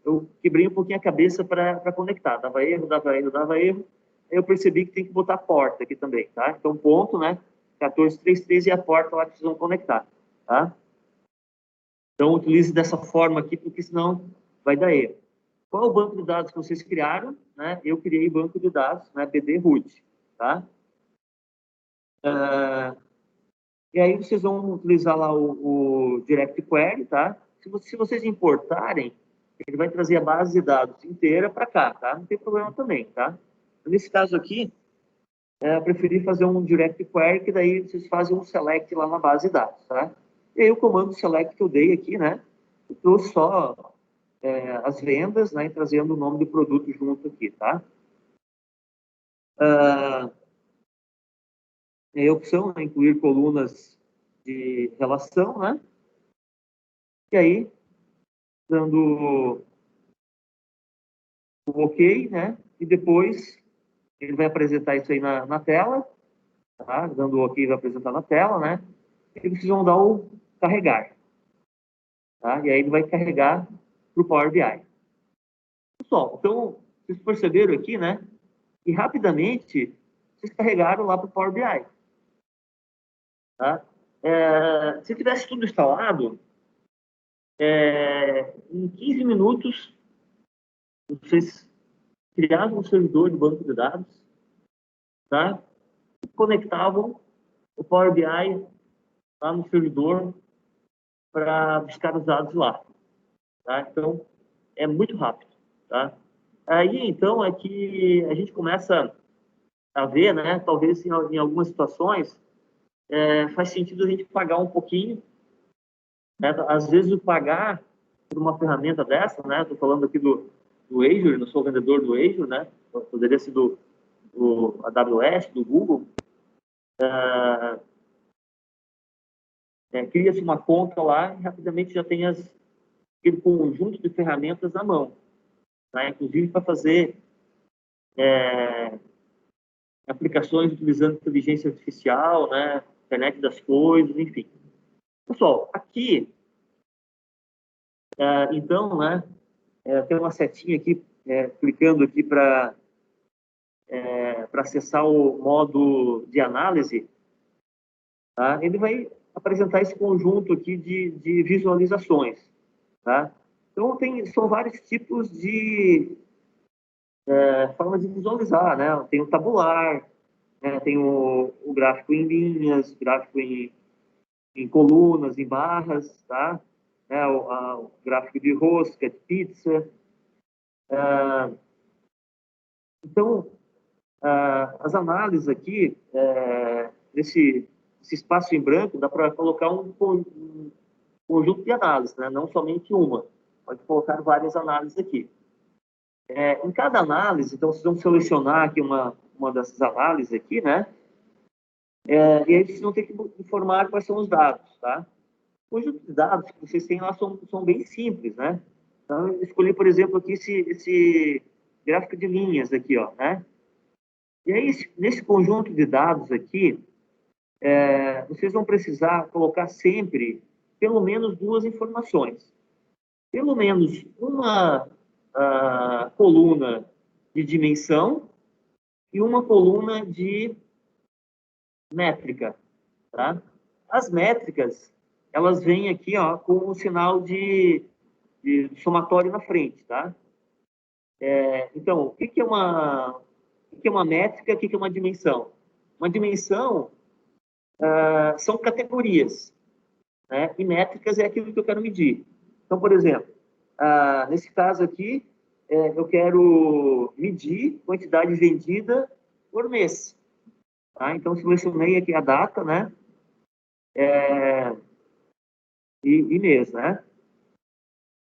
eu quebrei um pouquinho a cabeça para conectar. Dava erro, dava erro, dava erro. Aí eu percebi que tem que botar a porta aqui também, tá? Então, ponto, né? 1433 e a porta lá que vocês vão conectar, tá? Então, utilize dessa forma aqui, porque senão vai dar erro. Qual é o banco de dados que vocês criaram? Né? Eu criei banco de dados, né? BD root, tá? E aí vocês vão utilizar lá o Direct Query, tá? Se vocês importarem, ele vai trazer a base de dados inteira para cá, tá? Não tem problema também, tá? Nesse caso aqui, eu preferi fazer um Direct Query, que daí vocês fazem um select lá na base de dados, tá? E aí o comando select que eu dei aqui, né? Eu trouxe só as vendas, né? E trazendo o nome do produto junto aqui, tá? E a opção é incluir colunas de relação, né? E aí, dando o OK, né? E depois ele vai apresentar isso aí na tela, tá? Dando o OK, vai apresentar na tela, né? E vocês vão dar o carregar, tá? E aí ele vai carregar para o Power BI. Pessoal, então, vocês perceberam aqui, né? E rapidamente, vocês carregaram lá para o Power BI, tá? Se tivesse tudo instalado, em 15 minutos, vocês criavam um servidor de banco de dados, tá? E conectavam o Power BI lá no servidor para buscar os dados lá, tá? Então, é muito rápido, tá? Aí, então, é que a gente começa a ver, né? Talvez em algumas situações faz sentido a gente pagar um pouquinho, né? Às vezes o pagar por uma ferramenta dessa, né? Estou falando aqui do Azure, não sou vendedor do Azure, né? Poderia ser do AWS, do Google. Cria-se uma conta lá e rapidamente já tem aquele conjunto de ferramentas na mão, tá? Inclusive para fazer aplicações utilizando inteligência artificial, né? Internet das coisas, enfim. Pessoal, aqui, então, né? Tem uma setinha aqui, clicando aqui para acessar o modo de análise, tá? Ele vai apresentar esse conjunto aqui de visualizações, tá? Então, são vários tipos de formas de visualizar, né? Tem o tabular, né? Tem o gráfico em linhas, gráfico em colunas, em barras, tá? O gráfico de rosca, de pizza. Então, as análises aqui, nesse espaço em branco, dá para colocar um conjunto de análises, né? Não somente uma. Pode colocar várias análises aqui. Em cada análise, então, vocês vão selecionar aqui uma dessas análises aqui, né? E aí vocês vão ter que informar quais são os dados, tá? conjunto de dados que vocês têm lá são bem simples, né? Então, eu escolhi, por exemplo, aqui esse gráfico de linhas aqui, ó, né? E aí, nesse conjunto de dados aqui, vocês vão precisar colocar sempre pelo menos duas informações. Pelo menos uma coluna de dimensão e uma coluna de métrica, tá? As métricas, elas vêm aqui, ó, com o sinal de somatório na frente, tá? Então, o que é uma métrica, o que é uma dimensão? Uma dimensão são categorias, né? E métricas é aquilo que eu quero medir. Então, por exemplo, nesse caso aqui, eu quero medir quantidade vendida por mês. Tá? Então, selecionei aqui a data, né? E mês, né?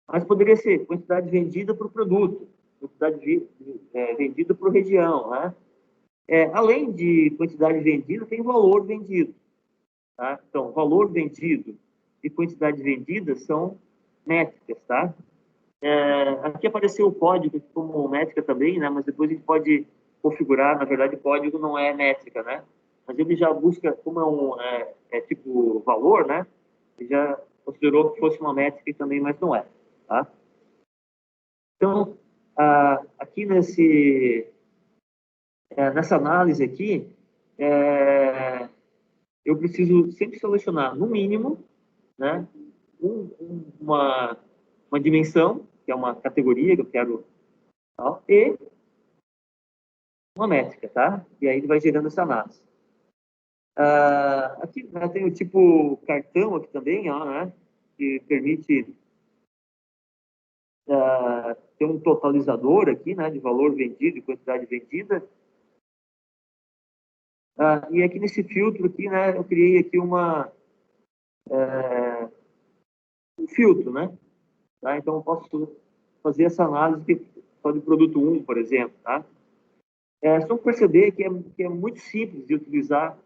Mas poderia ser quantidade vendida por produto, quantidade vendida por região, né? Além de quantidade vendida, tem valor vendido. Tá? Então, valor vendido e quantidade vendida são métricas, tá? Aqui apareceu o código como métrica também, né? Mas depois a gente pode configurar, na verdade, o código não é métrica, né? Mas ele já busca, como tipo valor, né? Ele já considerou que fosse uma métrica também, mas não é, tá? Então, aqui nessa análise aqui, eu preciso sempre selecionar, no mínimo, né, uma dimensão, que é uma categoria que eu quero, tal, e uma métrica, tá? E aí ele vai gerando essa análise. Aqui tem o tipo cartão aqui também, ó, né, que permite ter um totalizador aqui, né, de valor vendido e quantidade vendida. E aqui nesse filtro aqui, né, eu criei aqui um filtro, né? Tá? Então, eu posso fazer essa análise só de produto 1, por exemplo, tá? Vocês vão perceber que é muito simples de utilizar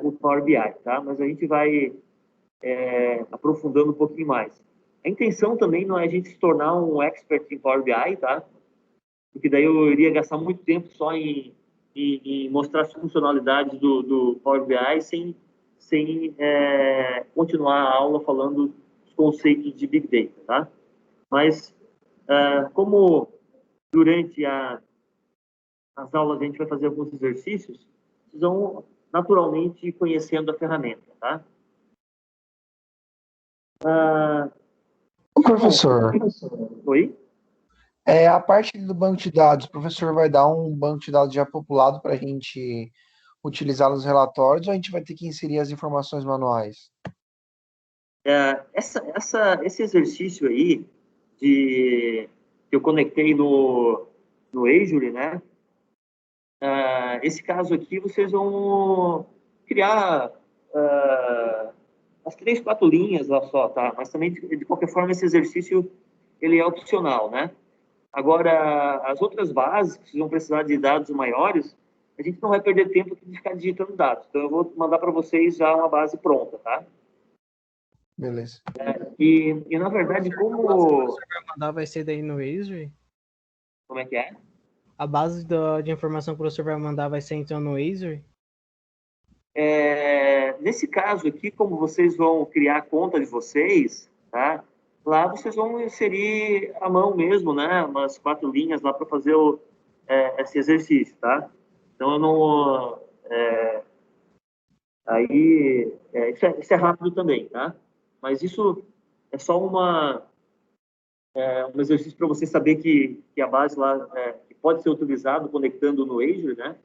o Power BI, tá? Mas a gente vai aprofundando um pouquinho mais. A intenção também não é a gente se tornar um expert em Power BI, tá? Porque daí eu iria gastar muito tempo só em mostrar as funcionalidades do Power BI sem continuar a aula falando dos conceitos de Big Data, tá? Mas, como durante as aulas a gente vai fazer alguns exercícios, vocês vão naturalmente ir conhecendo a ferramenta, tá? Ô, professor, Oi? a parte do banco de dados, o professor vai dar um banco de dados já populado para a gente utilizar nos relatórios ou a gente vai ter que inserir as informações manuais? Esse exercício aí que eu conectei no Azure, né? Esse caso aqui, vocês vão criar as 3, 4 linhas lá só, tá? Mas também, de qualquer forma, esse exercício ele é opcional, né? Agora, as outras bases, que vocês vão precisar de dados maiores, a gente não vai perder tempo de ficar digitando dados. Então, eu vou mandar para vocês já uma base pronta, tá? Beleza. E na verdade, A base que o professor vai mandar vai ser daí no Azure? Como é que é? A base de informação que o professor vai mandar vai ser então no Azure? Nesse caso aqui, como vocês vão criar a conta de vocês, tá? Lá vocês vão inserir à mão mesmo, né? Umas 4 linhas lá para fazer esse exercício, tá? Então, eu não... isso é rápido também, tá? Mas isso é só um exercício para você saber que a base lá que pode ser utilizado conectando no Azure, né?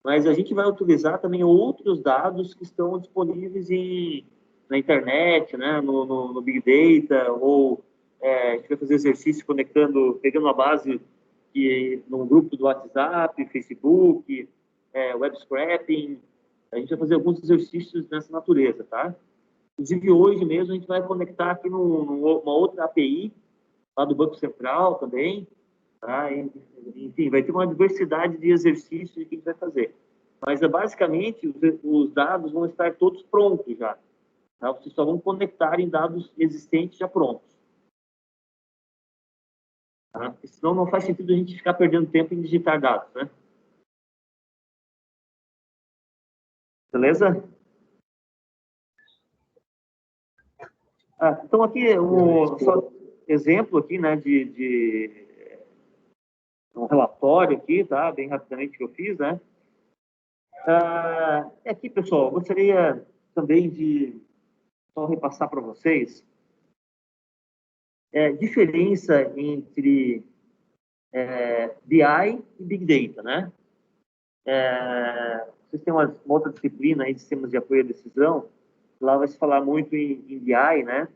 Mas a gente vai utilizar também outros dados que estão disponíveis na internet, né? No Big Data, ou a gente vai fazer exercício pegando a base num grupo do WhatsApp, Facebook, web scraping. A gente vai fazer alguns exercícios nessa natureza, tá? Inclusive, hoje mesmo, a gente vai conectar aqui numa outra API, lá do Banco Central também, tá? Enfim, vai ter uma diversidade de exercícios que a gente vai fazer. Mas, basicamente, os dados vão estar todos prontos já. Tá? Vocês só vão conectar em dados existentes já prontos. Tá? Porque senão não faz sentido a gente ficar perdendo tempo em digitar dados, né? Beleza? Então aqui só exemplo aqui, né, de um relatório aqui, tá? Bem rapidamente que eu fiz, né? Aqui, pessoal, eu gostaria também de só repassar para vocês diferença entre BI e Big Data, né? Vocês têm uma outra disciplina aí de sistemas de apoio à decisão, lá vai se falar muito em BI, né?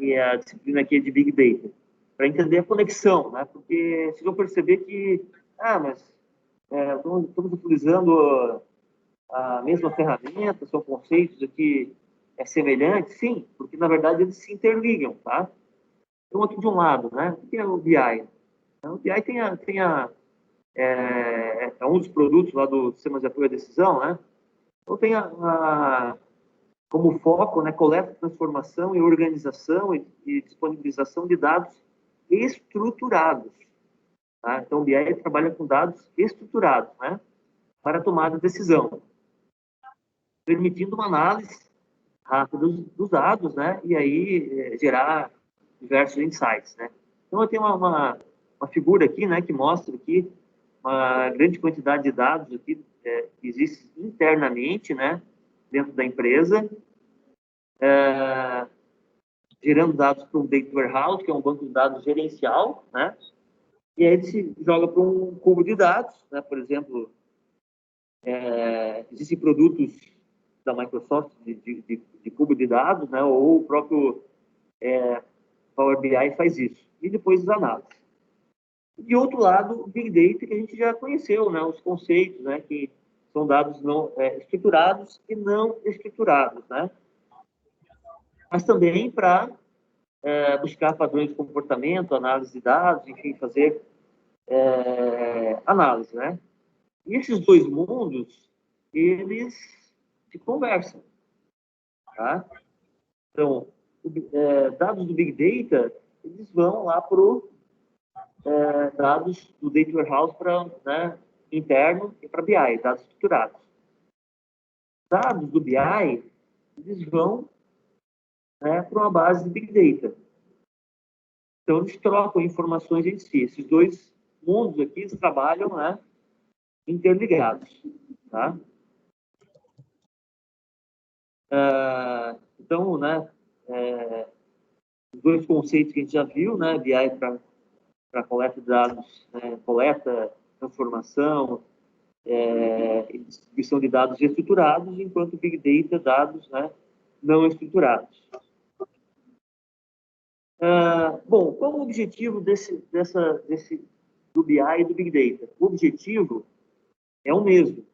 E a disciplina aqui é de Big Data, para entender a conexão, né? Porque vocês vão perceber que, mas estamos utilizando a mesma ferramenta, são conceitos aqui semelhantes, sim, porque na verdade eles se interligam, tá? Então aqui de um lado, né? O que é o BI? O BI é um dos produtos lá do Sistema de Apoio à Decisão, né? Então tem como foco, né, coleta, transformação e organização e disponibilização de dados estruturados. Tá? Então, o BI trabalha com dados estruturados, né, para tomada de decisão, permitindo uma análise rápida dos dados, né, e aí gerar diversos insights, né. Então, eu tenho uma figura aqui, né, que mostra aqui uma grande quantidade de dados aqui que existe internamente, né, dentro da empresa, gerando dados para um Data Warehouse, que é um banco de dados gerencial, né? E aí ele se joga para um cubo de dados, né? Por exemplo, existem produtos da Microsoft de cubo de dados, né? Ou o próprio Power BI faz isso. E depois as análises. De outro lado, o Big Data, que a gente já conheceu, né? Os conceitos, né? Que são dados não estruturados e não estruturados, né? Mas também para buscar padrões de comportamento, análise de dados, enfim, fazer análise, né? E esses dois mundos, eles se conversam, tá? Então, dados do Big Data, eles vão lá para dados do Data Warehouse né, interno e para BI, dados estruturados. Dados do BI, eles vão para uma base de Big Data. Então, eles trocam informações entre si. Esses dois mundos aqui, eles trabalham, né, interligados, tá? Então, né, os dois conceitos que a gente já viu, né, BI para coleta de dados, né, coleta, transformação e distribuição de dados estruturados, enquanto Big Data, dados, né, não estruturados. Bom, qual o objetivo do BI e do Big Data? O objetivo é o mesmo.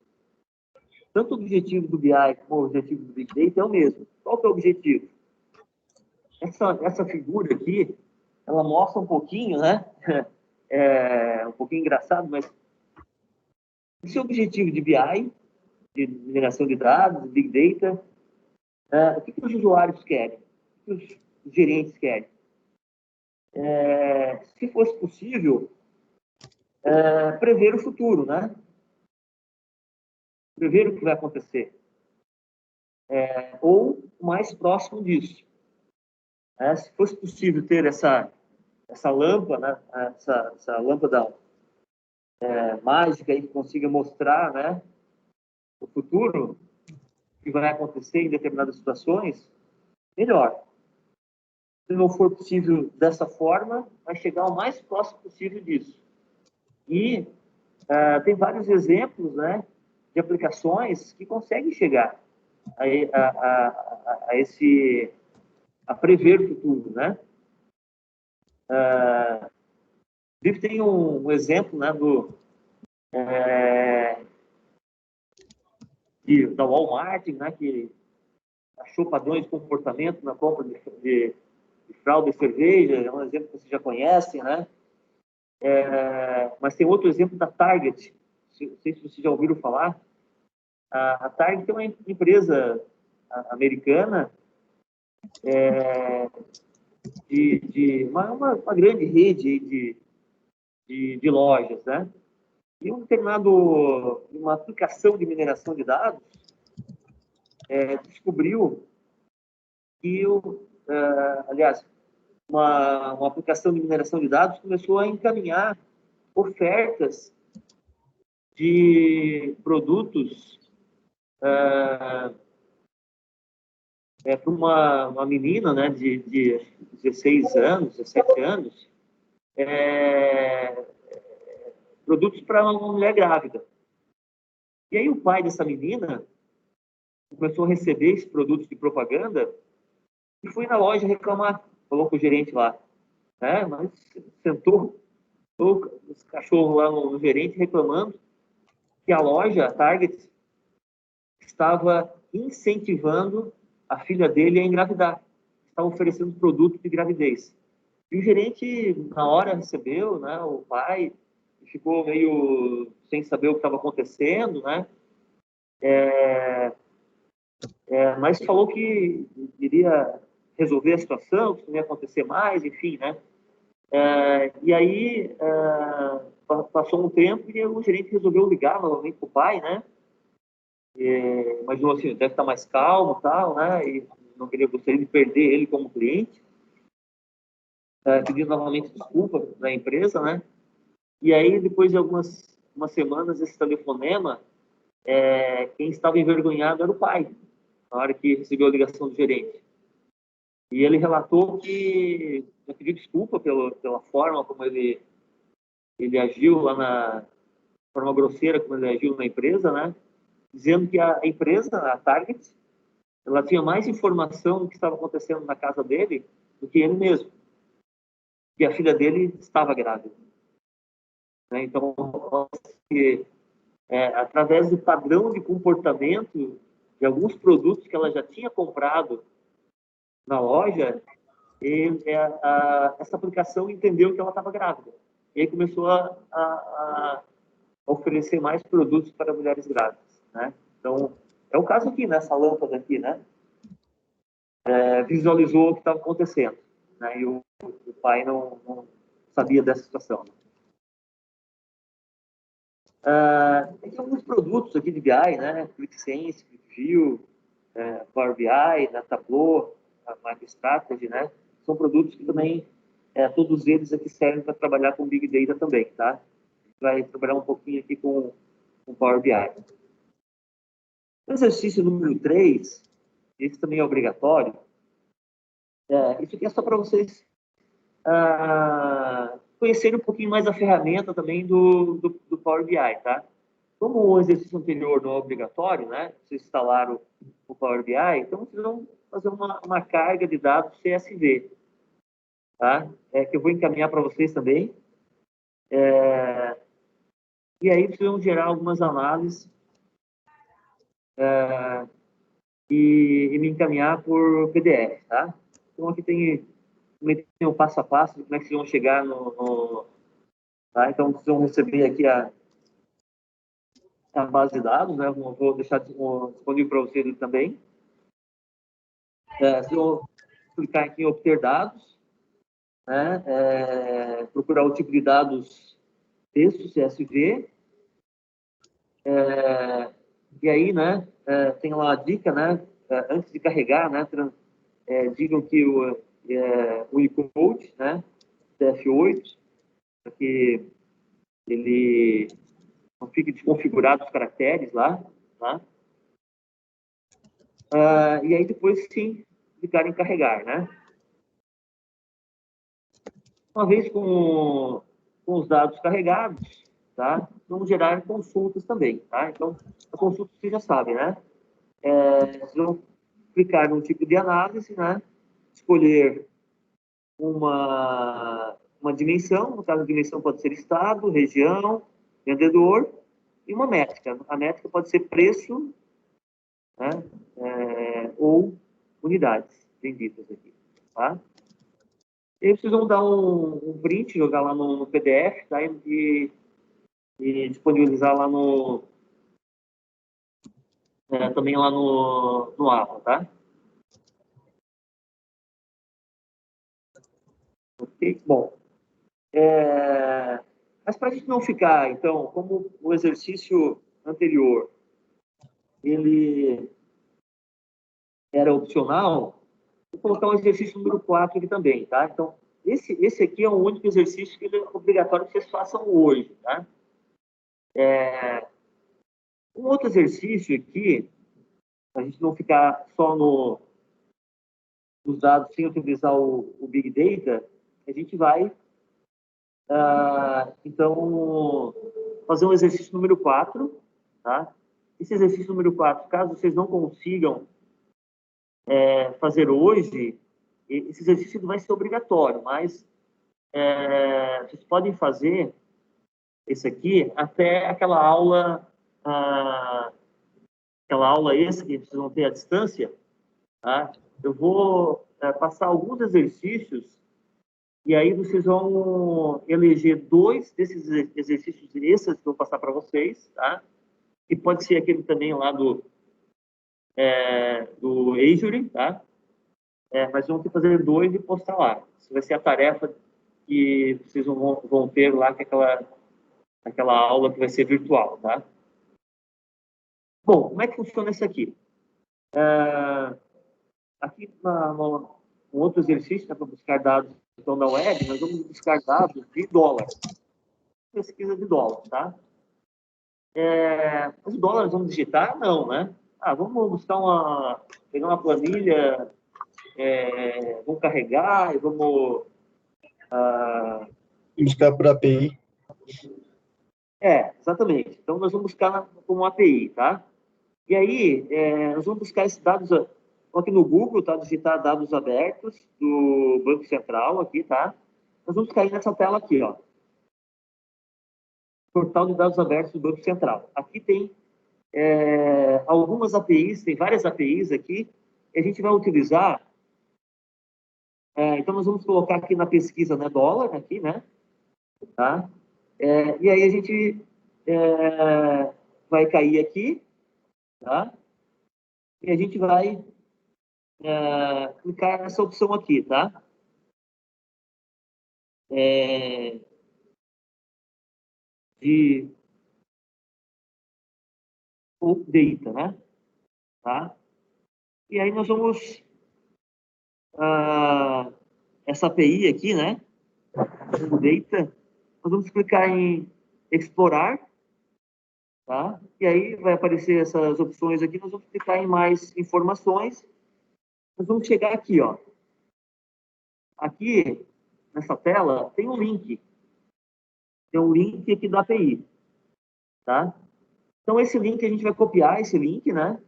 Tanto o objetivo do BI como o objetivo do Big Data é o mesmo. Qual que é o objetivo? Essa figura aqui, ela mostra um pouquinho, né? Um pouquinho engraçado, mas esse é o objetivo de BI, de geração de dados, de Big Data. O que os usuários querem? O que os gerentes querem? Se fosse possível, prever o futuro, né? Prever o que vai acontecer. Ou mais próximo disso. Se fosse possível ter essa lâmpada, né? essa lâmpada mágica aí que consiga mostrar, né, o futuro, o que vai acontecer em determinadas situações, melhor. Se não for possível dessa forma, vai chegar o mais próximo possível disso. E tem vários exemplos, né, de aplicações que conseguem chegar a prever o futuro, né? Tem um exemplo, né, da Walmart, né, que achou padrões de comportamento na compra de fralda e cerveja, é um exemplo que vocês já conhecem, né? Mas tem outro exemplo da Target, não sei se vocês já ouviram falar. A Target é uma empresa americana, de uma grande rede aí de lojas, né? E uma aplicação de mineração de dados descobriu que, aliás, uma aplicação de mineração de dados começou a encaminhar ofertas de produtos para uma menina, né, de 16 anos, 17 anos, produtos para uma mulher grávida. E aí o pai dessa menina começou a receber esses produtos de propaganda e foi na loja reclamar, falou com o gerente lá, né? Mas sentou os cachorros lá no gerente reclamando que a loja, a Target, estava incentivando a filha dele a engravidar, estava oferecendo produto de gravidez. E o gerente, na hora, recebeu, né, o pai, ficou meio sem saber o que estava acontecendo, né? Mas falou que iria resolver a situação, que não ia acontecer mais, enfim, né? E aí passou um tempo e o gerente resolveu ligar novamente para o pai, né? Imaginou assim, deve estar mais calmo, tal, né? E não gostaria de perder ele como cliente. Pedindo novamente desculpa da empresa, né? E aí, depois de algumas semanas, esse telefonema, quem estava envergonhado era o pai, na hora que recebeu a ligação do gerente. E ele relatou que pediu desculpa pela forma como ele agiu lá forma grosseira como ele agiu na empresa, né? Dizendo que a empresa, a Target, ela tinha mais informação do que estava acontecendo na casa dele do que ele mesmo. Que a filha dele estava grávida. Né? Então, através do padrão de comportamento de alguns produtos que ela já tinha comprado na loja, essa aplicação entendeu que ela estava grávida. E aí começou a oferecer mais produtos para mulheres grávidas. Né? Então, é o caso aqui, nessa lâmpada aqui, né? Visualizou o que estava acontecendo. Né? E o pai não sabia dessa situação. Tem alguns produtos aqui de BI, né? ClickSense, ClickView, Power BI, né? Tableau, a MicroStrategy, né? São produtos que também, todos eles aqui servem para trabalhar com Big Data também, tá? A gente vai trabalhar um pouquinho aqui com Power BI. O exercício número 3, esse também é obrigatório. Isso aqui é só para vocês conhecerem um pouquinho mais a ferramenta também do Power BI, tá? Como o exercício anterior não é obrigatório, né? Vocês instalaram o Power BI, então vocês vão fazer uma carga de dados CSV, tá? Que eu vou encaminhar para vocês também. E aí vocês vão gerar algumas análises e me encaminhar por PDF, tá? Então aqui tem um passo a passo de como é que vocês vão chegar tá? Então vocês vão receber aqui a base de dados, né? Vou deixar disponível para vocês também. Vocês vão clicar aqui em obter dados, né? Procurar o tipo de dados texto, CSV. E aí, né? Tem lá a dica, né? Antes de carregar, né? Digam que o Unicode, né? CF8, para que ele não fique desconfigurado os caracteres lá, tá? E aí depois sim clicar em carregar, né? Uma vez com os dados carregados, tá? Vamos gerar consultas também, tá? Então, a consulta vocês já sabem, né? Vocês vão clicar num tipo de análise, né? Escolher uma dimensão, no caso a dimensão pode ser estado, região, vendedor e uma métrica. A métrica pode ser preço, né? Ou unidades vendidas aqui, tá? E aí vocês vão dar um print, jogar lá no PDF, tá? E disponibilizar lá no também lá no APA, tá? Ok? Bom, mas para a gente não ficar, então, como o exercício anterior, ele era opcional, vou colocar o exercício número 4 aqui também, tá? Então, esse aqui é o único exercício que é obrigatório que vocês façam hoje, tá? Um outro exercício aqui, para a gente não ficar só nos dados sem utilizar o Big Data, a gente vai, então, fazer um exercício número 4, tá? Esse exercício número 4, caso vocês não consigam fazer hoje, esse exercício vai ser obrigatório, mas vocês podem fazer esse aqui até aquela aula extra que vocês vão ter à distância, tá? Eu vou passar alguns exercícios e aí vocês vão eleger 2 desses exercícios extras que eu vou passar para vocês, tá? E pode ser aquele também lá do Azure, tá? Mas vão ter que fazer 2 e postar lá. Isso vai ser a tarefa que vocês vão ter lá, que é aquela aula que vai ser virtual, tá? Bom, como é que funciona isso aqui? Aqui no outro exercício, para buscar dados então, da web, nós vamos buscar dados de dólar. Pesquisa de dólar, tá? Os dólares vamos digitar? Não, né? Vamos buscar pegar uma planilha, vamos carregar e vamos... Buscar por API. Exatamente. Então, nós vamos buscar como API, tá? E aí, nós vamos buscar esses dados aqui no Google, tá? Digitar dados abertos do Banco Central aqui, tá? Nós vamos cair nessa tela aqui, ó. Portal de dados abertos do Banco Central. Aqui tem algumas APIs, tem várias APIs aqui, e a gente vai utilizar... então, nós vamos colocar aqui na pesquisa, né, dólar, aqui, né? Tá? E aí a gente vai cair aqui, tá? E a gente vai clicar nessa opção aqui, tá? De data, né? Tá? E aí nós vamos essa API aqui, né? Data, nós vamos clicar em explorar, tá? E aí vai aparecer essas opções aqui, nós vamos clicar em mais informações. Nós vamos chegar aqui, ó. Aqui, nessa tela, tem um link. Tem um link aqui da API, tá? Então, esse link, a gente vai copiar esse link, né?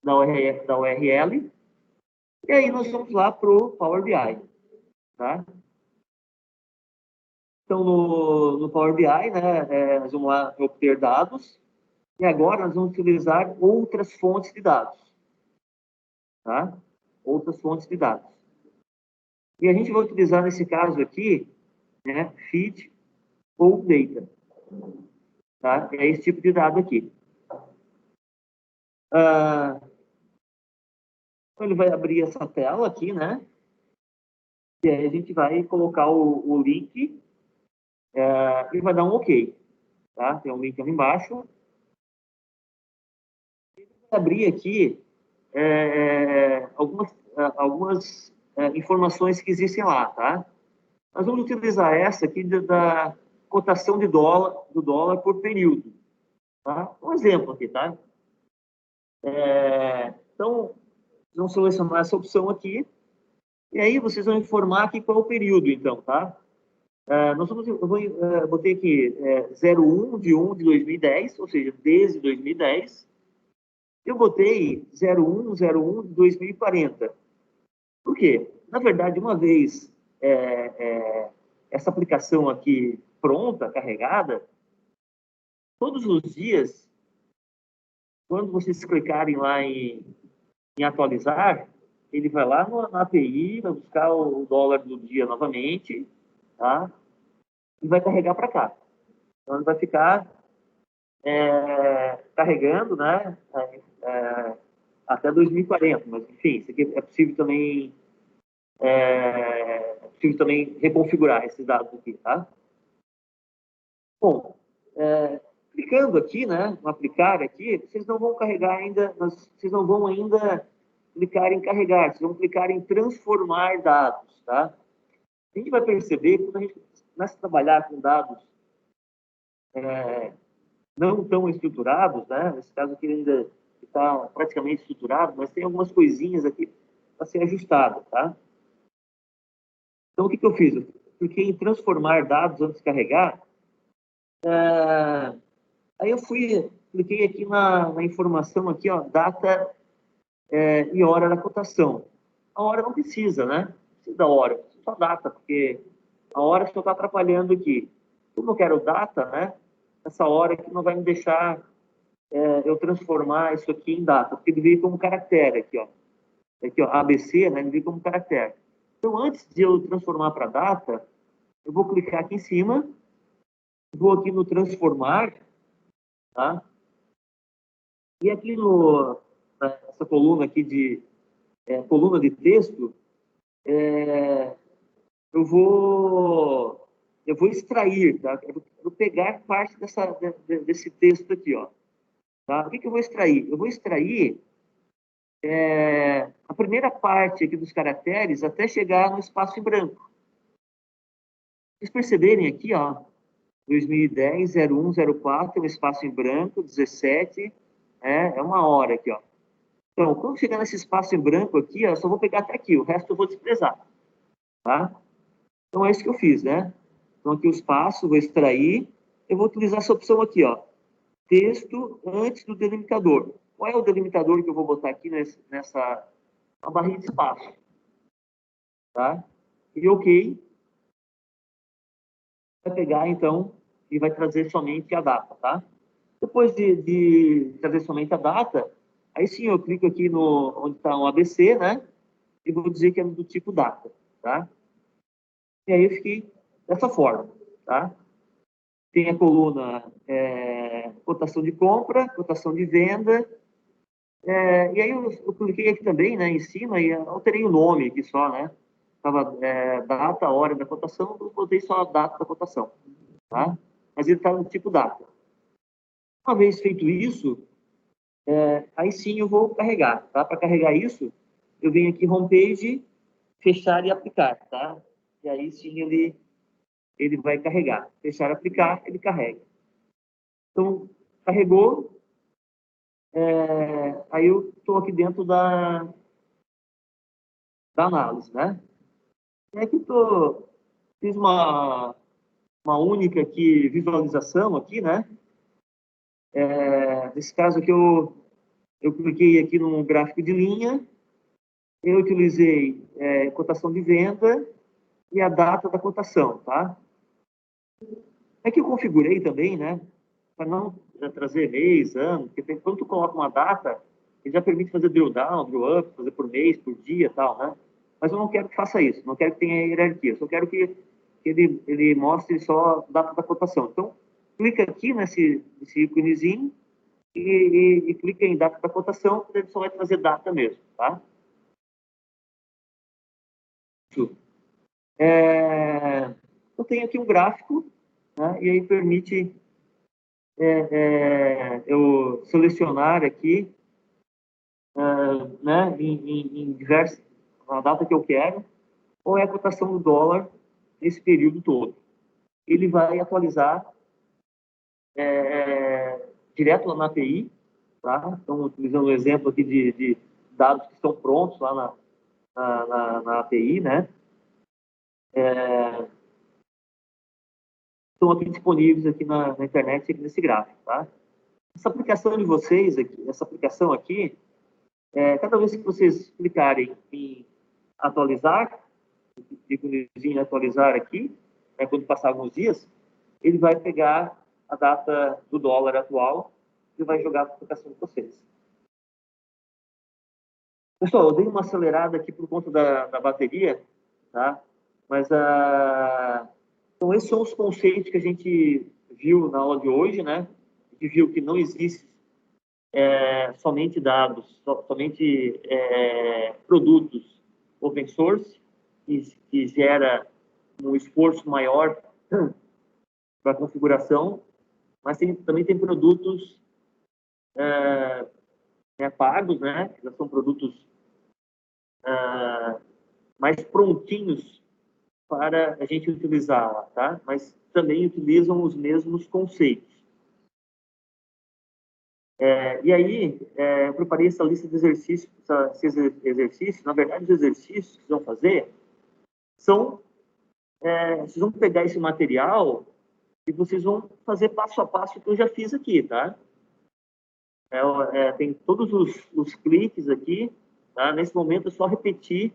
Da URL. E aí, nós vamos lá para o Power BI, tá? Então, no Power BI, né? Nós vamos lá obter dados. E agora, nós vamos utilizar outras fontes de dados, tá? Outras fontes de dados. E a gente vai utilizar, nesse caso aqui, né? Feed ou Data. Tá? É esse tipo de dado aqui. Ele vai abrir essa tela aqui, né? E aí a gente vai colocar o link e vai dar um OK. Tá? Tem um link ali embaixo. Vai abrir aqui algumas informações que existem lá, tá? Nós vamos utilizar essa aqui da cotação do dólar por período. Tá? Um exemplo aqui, tá? Então, vamos selecionar essa opção aqui. E aí, vocês vão informar aqui qual é o período, então, tá? Eu botei aqui 01 de 2010, ou seja, desde 2010. Eu botei 01 de 2040. Por quê? Na verdade, uma vez essa aplicação aqui pronta, carregada, todos os dias, quando vocês clicarem lá em atualizar, ele vai lá na API, vai buscar o dólar do dia novamente, tá? E vai carregar para cá. Então, ele vai ficar carregando, né? até 2040, mas enfim, isso aqui é possível também reconfigurar esses dados aqui, tá? Bom, clicando aqui, né, no aplicar aqui, vocês não vão carregar ainda, vocês não vão ainda clicar em carregar, vocês vão clicar em transformar dados, tá? A gente vai perceber que quando a gente começa a trabalhar com dados não tão estruturados, né? Nesse caso aqui ainda está praticamente estruturado, mas tem algumas coisinhas aqui para ser ajustado, tá? Então, o que eu fiz? Eu cliquei em transformar dados antes de carregar. Aí eu cliquei aqui na informação aqui, ó, data e hora da cotação. A hora não precisa, né? Não precisa da hora, só data, porque a hora só está atrapalhando aqui. Como eu quero data, né? Essa hora aqui não vai me deixar eu transformar isso aqui em data, porque ele veio como caractere aqui, ó. Aqui, ó, ABC, né? Ele veio como caractere. Então, antes de eu transformar para data, eu vou clicar aqui em cima, vou aqui no transformar, tá? E aqui nessa coluna aqui coluna de texto, eu vou extrair, tá? Eu vou pegar parte desse texto aqui, ó. Tá? O que eu vou extrair? Eu vou extrair a primeira parte aqui dos caracteres até chegar no espaço em branco. Vocês perceberem aqui, ó, 2010, 01, 04, um espaço em branco, 17, é uma hora aqui, ó. Então, quando chegar nesse espaço em branco aqui, ó, eu só vou pegar até aqui, o resto eu vou desprezar, tá? Então, é isso que eu fiz, né? Então, aqui o espaço, vou extrair, eu vou utilizar essa opção aqui, ó, texto antes do delimitador. Qual é o delimitador que eu vou botar aqui nessa barrinha de espaço? Tá? E OK. Vai pegar, então, e vai trazer somente a data, tá? Depois de trazer somente a data, aí sim eu clico aqui onde está o ABC, né? E vou dizer que é do tipo data, tá? E aí eu fiquei dessa forma, tá? Tem a coluna cotação de compra, cotação de venda, e aí eu cliquei aqui também, né, em cima, e alterei o nome aqui só, né? Tava data, hora da cotação, eu botei só a data da cotação, tá? Mas ele está no tipo data. Uma vez feito isso, aí sim eu vou carregar, tá? Para carregar isso, eu venho aqui homepage, fechar e aplicar, tá? E aí sim ele vai carregar. Fechar, aplicar, ele carrega. Então, carregou, aí eu estou aqui dentro da análise, né? E aqui fiz uma única aqui, visualização aqui, né? Nesse caso aqui eu cliquei aqui no gráfico de linha, eu utilizei cotação de venda e a data da cotação, tá? É que eu configurei também, né? Para não trazer mês, ano, porque quando tu coloca uma data, ele já permite fazer drill down, drill up, fazer por mês, por dia e tal, né? Mas eu não quero que faça isso, não quero que tenha hierarquia, eu só quero que ele mostre só a data da cotação. Então, clica aqui nesse íconezinho e clica em data da cotação, ele só vai trazer data mesmo, tá? Eu tenho aqui um gráfico, né? E aí permite eu selecionar aqui, né, em diversas, a data que eu quero, ou é a cotação do dólar nesse período todo. Ele vai atualizar direto lá na API, tá? Então, utilizando o exemplo aqui de dados que estão prontos lá na API, né? Estão aqui disponíveis aqui na internet, aqui nesse gráfico, tá? Essa aplicação de vocês aqui, essa aplicação aqui, cada vez que vocês clicarem em atualizar, íconezinho atualizar aqui, né, quando passar alguns dias, ele vai pegar a data do dólar atual e vai jogar para a aplicação de vocês. Pessoal, eu dei uma acelerada aqui por conta da bateria, tá? Mas, então, esses são os conceitos que a gente viu na aula de hoje, né? A gente viu que não existe somente dados, somente produtos open source, que gera um esforço maior para a configuração, mas também tem produtos pagos, né? Que já são produtos mais prontinhos para a gente utilizar, tá? Mas também utilizam os mesmos conceitos. E aí, eu preparei essa lista de exercícios, esses exercícios. Na verdade, os exercícios que vocês vão fazer são... vocês vão pegar esse material e vocês vão fazer passo a passo que eu já fiz aqui, tá? Tem todos os cliques aqui, tá? Nesse momento é só repetir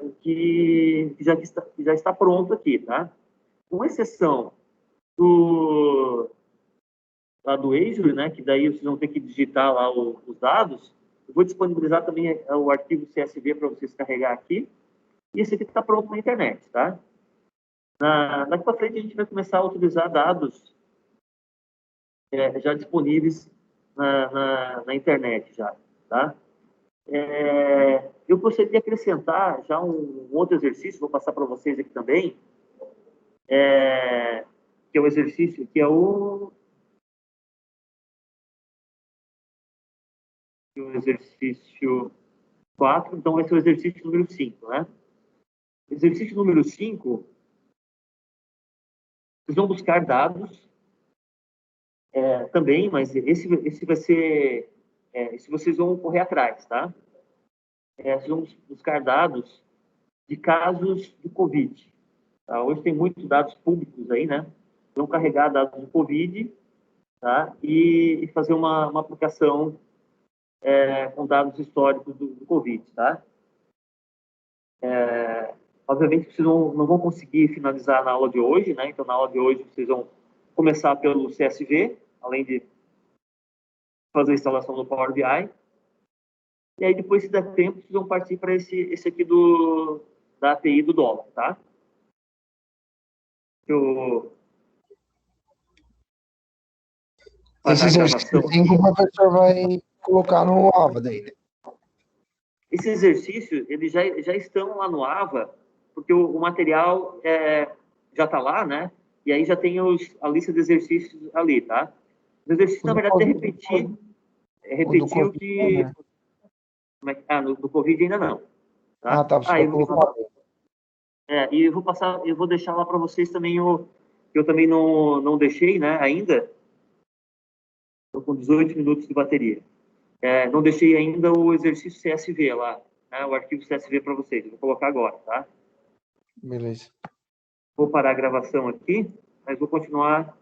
o que já está pronto aqui, tá? Com exceção do Azure, né? Que daí vocês vão ter que digitar lá os dados. Eu vou disponibilizar também o arquivo CSV para vocês carregar aqui. E esse aqui está pronto na internet, tá? Daqui para frente a gente vai começar a utilizar dados já disponíveis na internet já, tá? Eu gostaria de acrescentar já um outro exercício, vou passar para vocês aqui também, que é o exercício, que é o exercício 4, então esse é o exercício número 5, né? Exercício número 5, vocês vão buscar dados também, mas esse vai ser... esse vocês vão correr atrás, tá? Vocês vão buscar dados de casos de Covid. Tá? Hoje tem muitos dados públicos aí, né? Vão carregar dados de Covid, tá? E fazer uma aplicação com dados históricos do Covid, tá? Obviamente, vocês não vão conseguir finalizar na aula de hoje, né? Então, na aula de hoje, vocês vão começar pelo CSV, além de fazer a instalação do Power BI. E aí, depois, se der tempo, vocês vão partir para esse aqui da API do dólar, tá? Esse exercício o professor vai colocar no AVA daí, né? Esse exercício, eles já estão lá no AVA, porque o material já está lá, né? E aí já tem a lista de exercícios ali, tá? Os exercícios, na verdade, é repetir o que... do Covid ainda não. Tá? Você vai colocar. E eu vou deixar lá para vocês também eu também não deixei, né, ainda. Estou com 18 minutos de bateria. Não deixei ainda o exercício CSV lá, né, o arquivo CSV para vocês. Eu vou colocar agora, tá? Beleza. Vou parar a gravação aqui, mas vou continuar